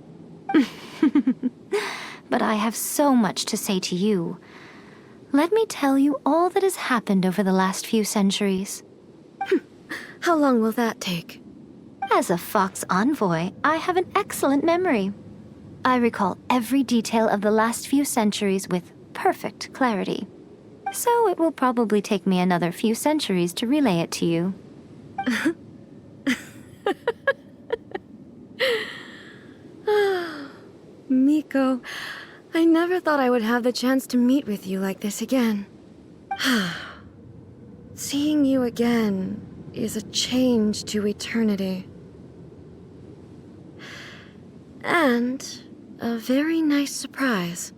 But I have so much to say to you. Let me tell you all that has happened over the last few centuries.
How long will that take?
As a Fox envoy, I have an excellent memory. I recall every detail of the last few centuries with perfect clarity. So it will probably take me another few centuries to relay it to you.
Miko, I never thought I would have the chance to meet with you like this again. Seeing you again is a change to eternity. And a very nice surprise.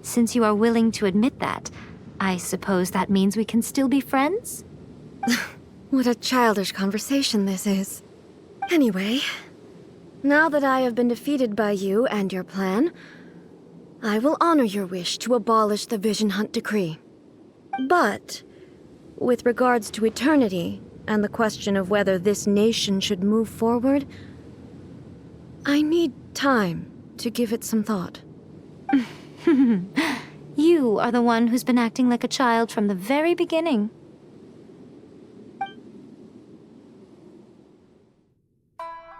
Since you are willing to admit that, I suppose that means we can still be friends?
What a childish conversation this is. Anyway, now that I have been defeated by you and your plan, I will honor your wish to abolish the Vision Hunt Decree. But, with regards to eternity and the question of whether this nation should move forward, I need time to give it some thought.
You are the one who's been acting like a child from the very beginning.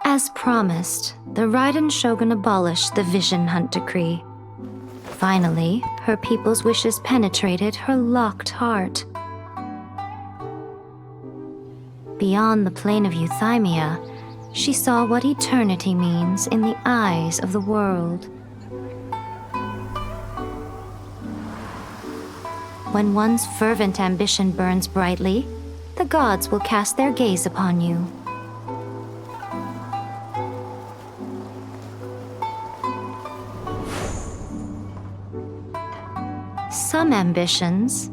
As promised, the Raiden Shogun abolished the Vision Hunt Decree. Finally, her people's wishes penetrated her locked heart. Beyond the plane of euthymia, she saw what eternity means in the eyes of the world. When one's fervent ambition burns brightly, the gods will cast their gaze upon you. Some ambitions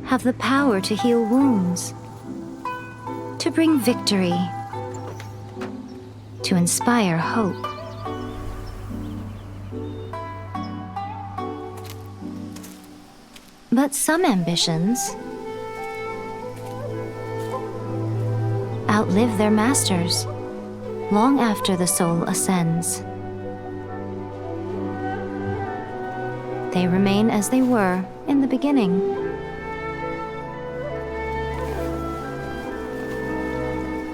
have the power to heal wounds, to bring victory, to inspire hope. But some ambitions outlive their masters long after the soul ascends. They remain as they were in the beginning.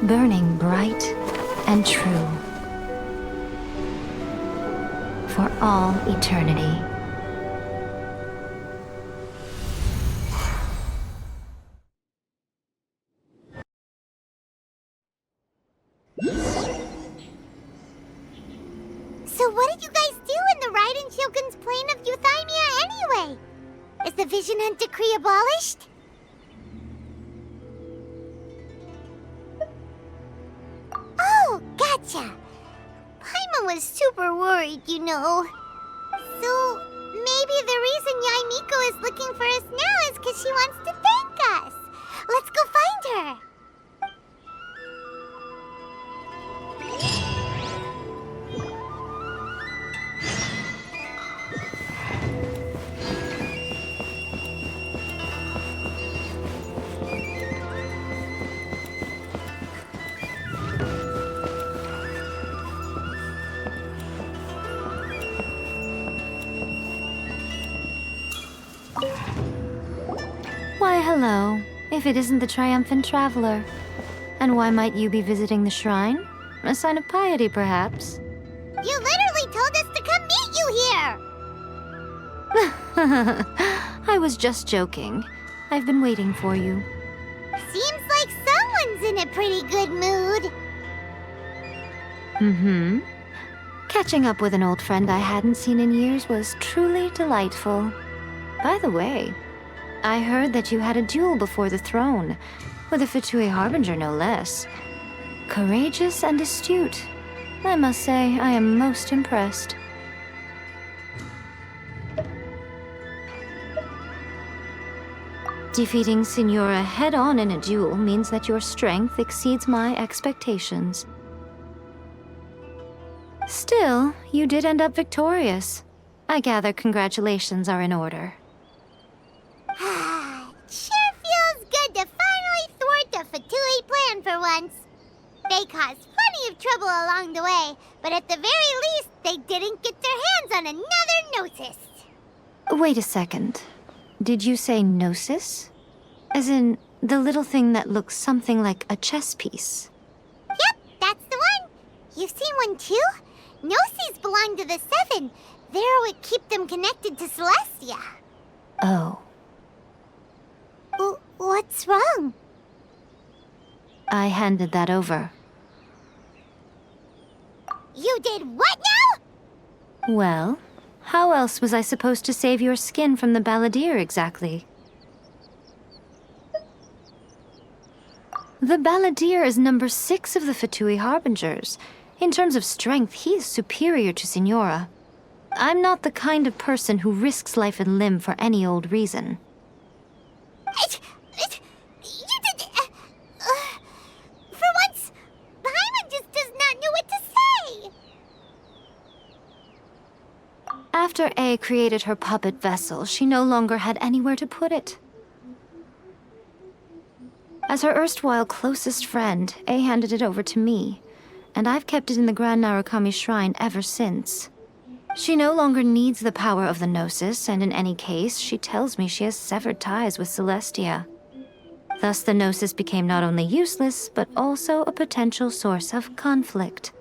Burning bright and true for all eternity.
So what did you guys do in the Raiden Shogun's plane of euthymia anyway? Is the Vision Hunt Decree abolished? was super worried, you know. So, maybe the reason Yae Miko is looking for us now is because she wants to thank us. Let's go find her.
Why, hello. If it isn't the triumphant traveler. And why might you be visiting the shrine? A sign of piety, perhaps?
You literally told us to come meet you here!
I was just joking. I've been waiting for you.
Seems like someone's in a pretty good mood.
Mm-hmm. Catching up with an old friend I hadn't seen in years was truly delightful. By the way, I heard that you had a duel before the throne, with a Fatui Harbinger no less. Courageous and astute. I must say, I am most impressed. Defeating Signora head-on in a duel means that your strength exceeds my expectations. Still, you did end up victorious. I gather congratulations are in order.
Sure feels good to finally thwart the Fatui plan for once. They caused plenty of trouble along the way, but at the very least, they didn't get their hands on another Gnosis.
Wait a second. Did you say Gnosis? As in, the little thing that looks something like a chess piece?
Yep, that's the one. You've seen one too? Gnosis belong to the Seven. They're what keep them connected to Celestia.
Oh.
What's wrong?
I handed that over.
You did what now?
Well, how else was I supposed to save your skin from the Balladeer exactly? The Balladeer is number 6 of the Fatui Harbingers. In terms of strength, he is superior to Signora. I'm not the kind of person who risks life and limb for any old reason.
For once, Paimon just does not know what to say.
After A created her puppet vessel, she no longer had anywhere to put it. As her erstwhile closest friend, A handed it over to me, and I've kept it in the Grand Narukami Shrine ever since. She no longer needs the power of the Gnosis, and in any case, she tells me she has severed ties with Celestia. Thus, the Gnosis became not only useless, but also a potential source of conflict.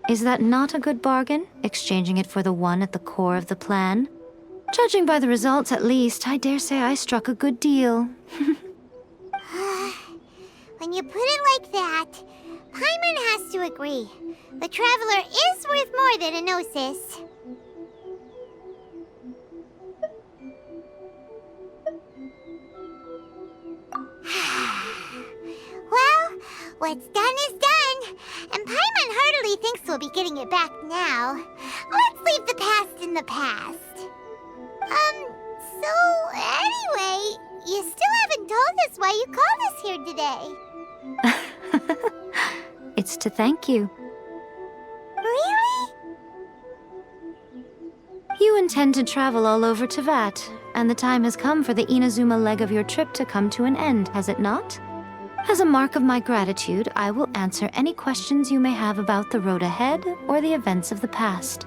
Is that not a good bargain, exchanging it for the one at the core of the plan? Judging by the results, at least, I dare say I struck a good deal.
When you put it like that, Paimon has to agree. The Traveler is worth more than a Gnosis. Well, what's done is done, and Paimon heartily thinks we'll be getting it back now. Let's leave the past in the past. So anyway, you still haven't told us why you called us here today.
It's to thank you.
Really?
You intend to travel all over Teyvat, and the time has come for the Inazuma leg of your trip to come to an end, has it not? As a mark of my gratitude, I will answer any questions you may have about the road ahead or the events of the past.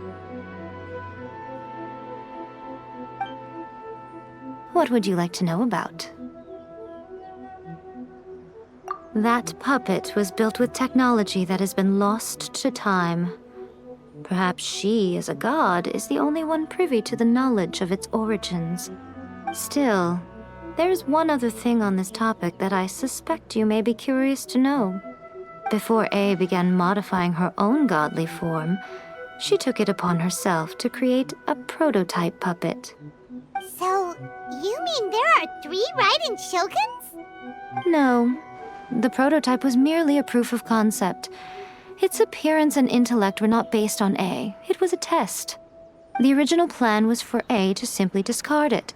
What would you like to know about? That puppet was built with technology that has been lost to time. Perhaps she, as a god, is the only one privy to the knowledge of its origins. Still, there's one other thing on this topic that I suspect you may be curious to know. Before A began modifying her own godly form, she took it upon herself to create a prototype puppet.
So, you mean there are 3 Raiden Shoguns?
No. The prototype was merely a proof of concept. Its appearance and intellect were not based on A. It was a test. The original plan was for A to simply discard it.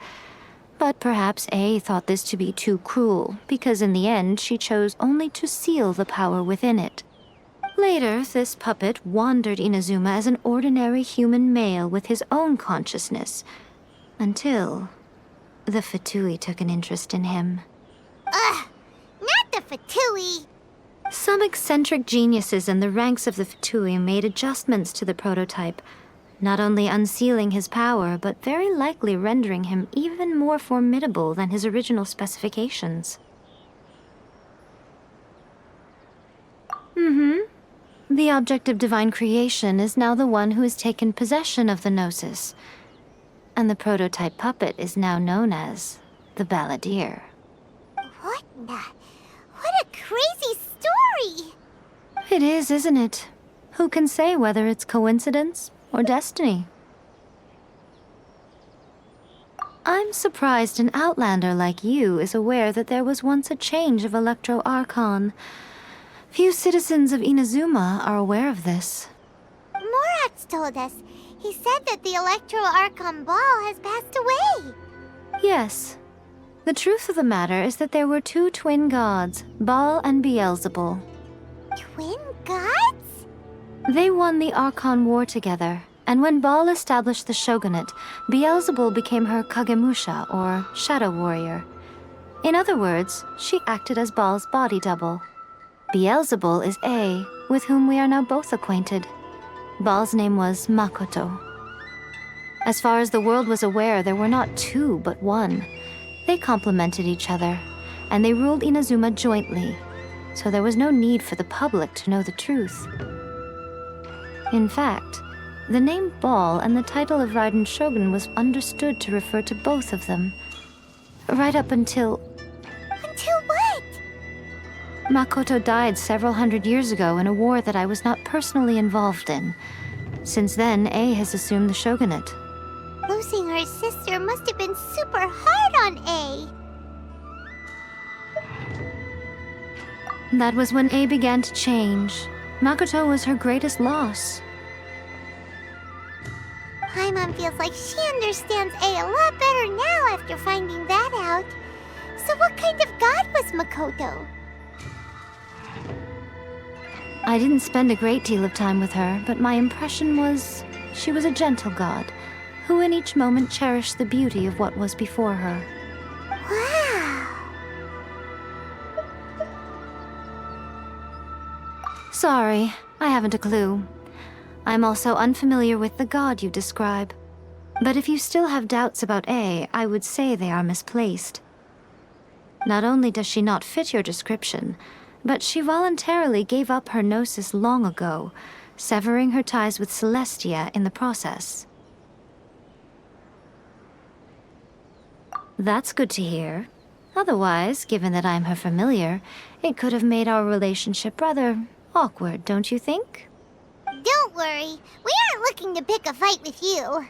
But perhaps A thought this to be too cruel, because in the end she chose only to seal the power within it. Later, this puppet wandered Inazuma as an ordinary human male with his own consciousness, until the Fatui took an interest in him.
Ugh! Not the Fatui!
Some eccentric geniuses in the ranks of the Fatui made adjustments to the prototype, not only unsealing his power, but very likely rendering him even more formidable than his original specifications. The object of divine creation is now the one who has taken possession of the Gnosis, and the prototype puppet is now known as the Balladeer.
What a crazy story!
It is, isn't it? Who can say whether it's coincidence or destiny? I'm surprised an outlander like you is aware that there was once a change of Electro Archon. Few citizens of Inazuma are aware of this.
Morax told us. He said that the Electro Archon Ball has passed away.
Yes. The truth of the matter is that there were two twin gods, Baal and Beelzebul.
Twin gods?
They won the Archon War together, and when Baal established the shogunate, Beelzebul became her Kagemusha, or shadow warrior. In other words, she acted as Baal's body double. Beelzebul is A, with whom we are now both acquainted. Baal's name was Makoto. As far as the world was aware, there were not two, but one. They complemented each other, and they ruled Inazuma jointly, so there was no need for the public to know the truth. In fact, the name Baal and the title of Raiden Shogun was understood to refer to both of them. Right up until...
Until what?
Makoto died several hundred years ago in a war that I was not personally involved in. Since then, A has assumed the shogunate.
Losing her sister must have been super hard on A.
That was when A began to change. Makoto was her greatest loss.
Paimon feels like she understands A lot better now after finding that out. So what kind of god was Makoto?
I didn't spend a great deal of time with her, but my impression was she was a gentle god, who in each moment cherished the beauty of what was before her.
Wow!
Sorry, I haven't a clue. I'm also unfamiliar with the god you describe. But if you still have doubts about A, I would say they are misplaced. Not only does she not fit your description, but she voluntarily gave up her gnosis long ago, severing her ties with Celestia in the process. That's good to hear. Otherwise, given that I'm her familiar, it could have made our relationship rather awkward, don't you think?
Don't worry, we aren't looking to pick a fight with you.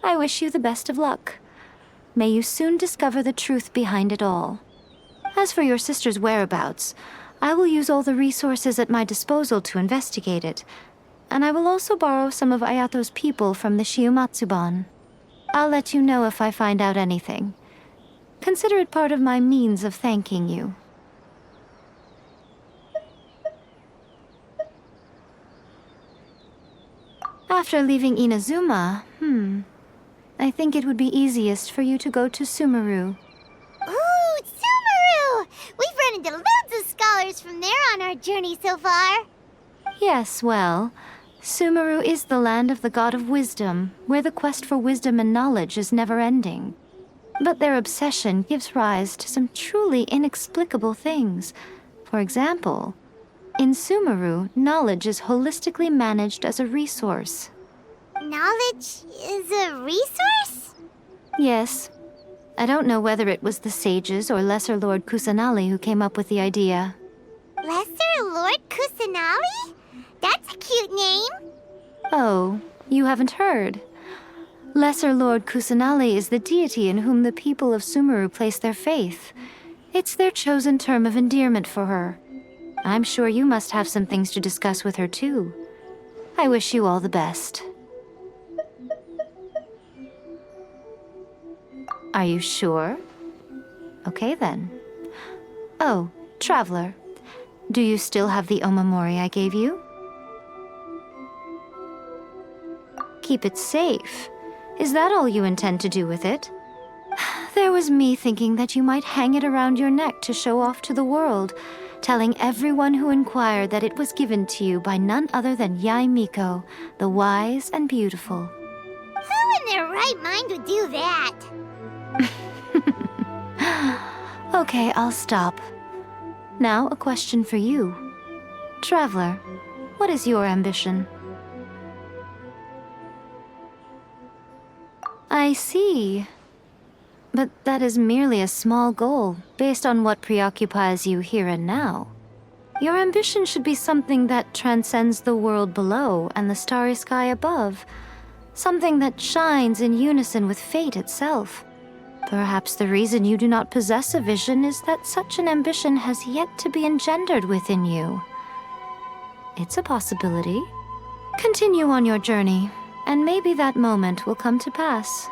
I wish you the best of luck. May you soon discover the truth behind it all. As for your sister's whereabouts, I will use all the resources at my disposal to investigate it, and I will also borrow some of Ayato's people from the Shiumatsuban. I'll let you know if I find out anything. Consider it part of my means of thanking you. After leaving Inazuma, I think it would be easiest for you to go to Sumeru.
Ooh, Sumeru! We've run into loads of scholars from there on our journey so far.
Yes, well, Sumeru is the land of the god of wisdom, where the quest for wisdom and knowledge is never-ending. But their obsession gives rise to some truly inexplicable things. For example, in Sumeru, knowledge is holistically managed as a resource.
Knowledge is a resource?
Yes. I don't know whether it was the sages or Lesser Lord Kusanali who came up with the idea.
Lesser Lord Kusanali? That's a cute name.
Oh, you haven't heard. Lesser Lord Kusanali is the deity in whom the people of Sumeru place their faith. It's their chosen term of endearment for her. I'm sure you must have some things to discuss with her too. I wish you all the best. Are you sure? Okay then. Oh, Traveler. Do you still have the omamori I gave you? Keep it safe. Is that all you intend to do with it? There was me thinking that you might hang it around your neck to show off to the world, telling everyone who inquired that it was given to you by none other than Miko, the wise and beautiful.
Who in their right mind would do that?
Okay, I'll stop. Now, a question for you. Traveler, what is your ambition? I see. But that is merely a small goal, based on what preoccupies you here and now. Your ambition should be something that transcends the world below and the starry sky above. Something that shines in unison with fate itself. Perhaps the reason you do not possess a vision is that such an ambition has yet to be engendered within you. It's a possibility. Continue on your journey, and maybe that moment will come to pass.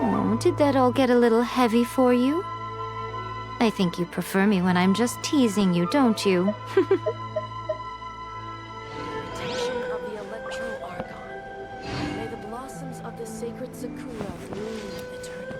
Oh, did that all get a little heavy for you? I think you prefer me when I'm just teasing you, don't you?
Protection of the Electro Argon. May the blossoms of the sacred Sakura bloom eternally.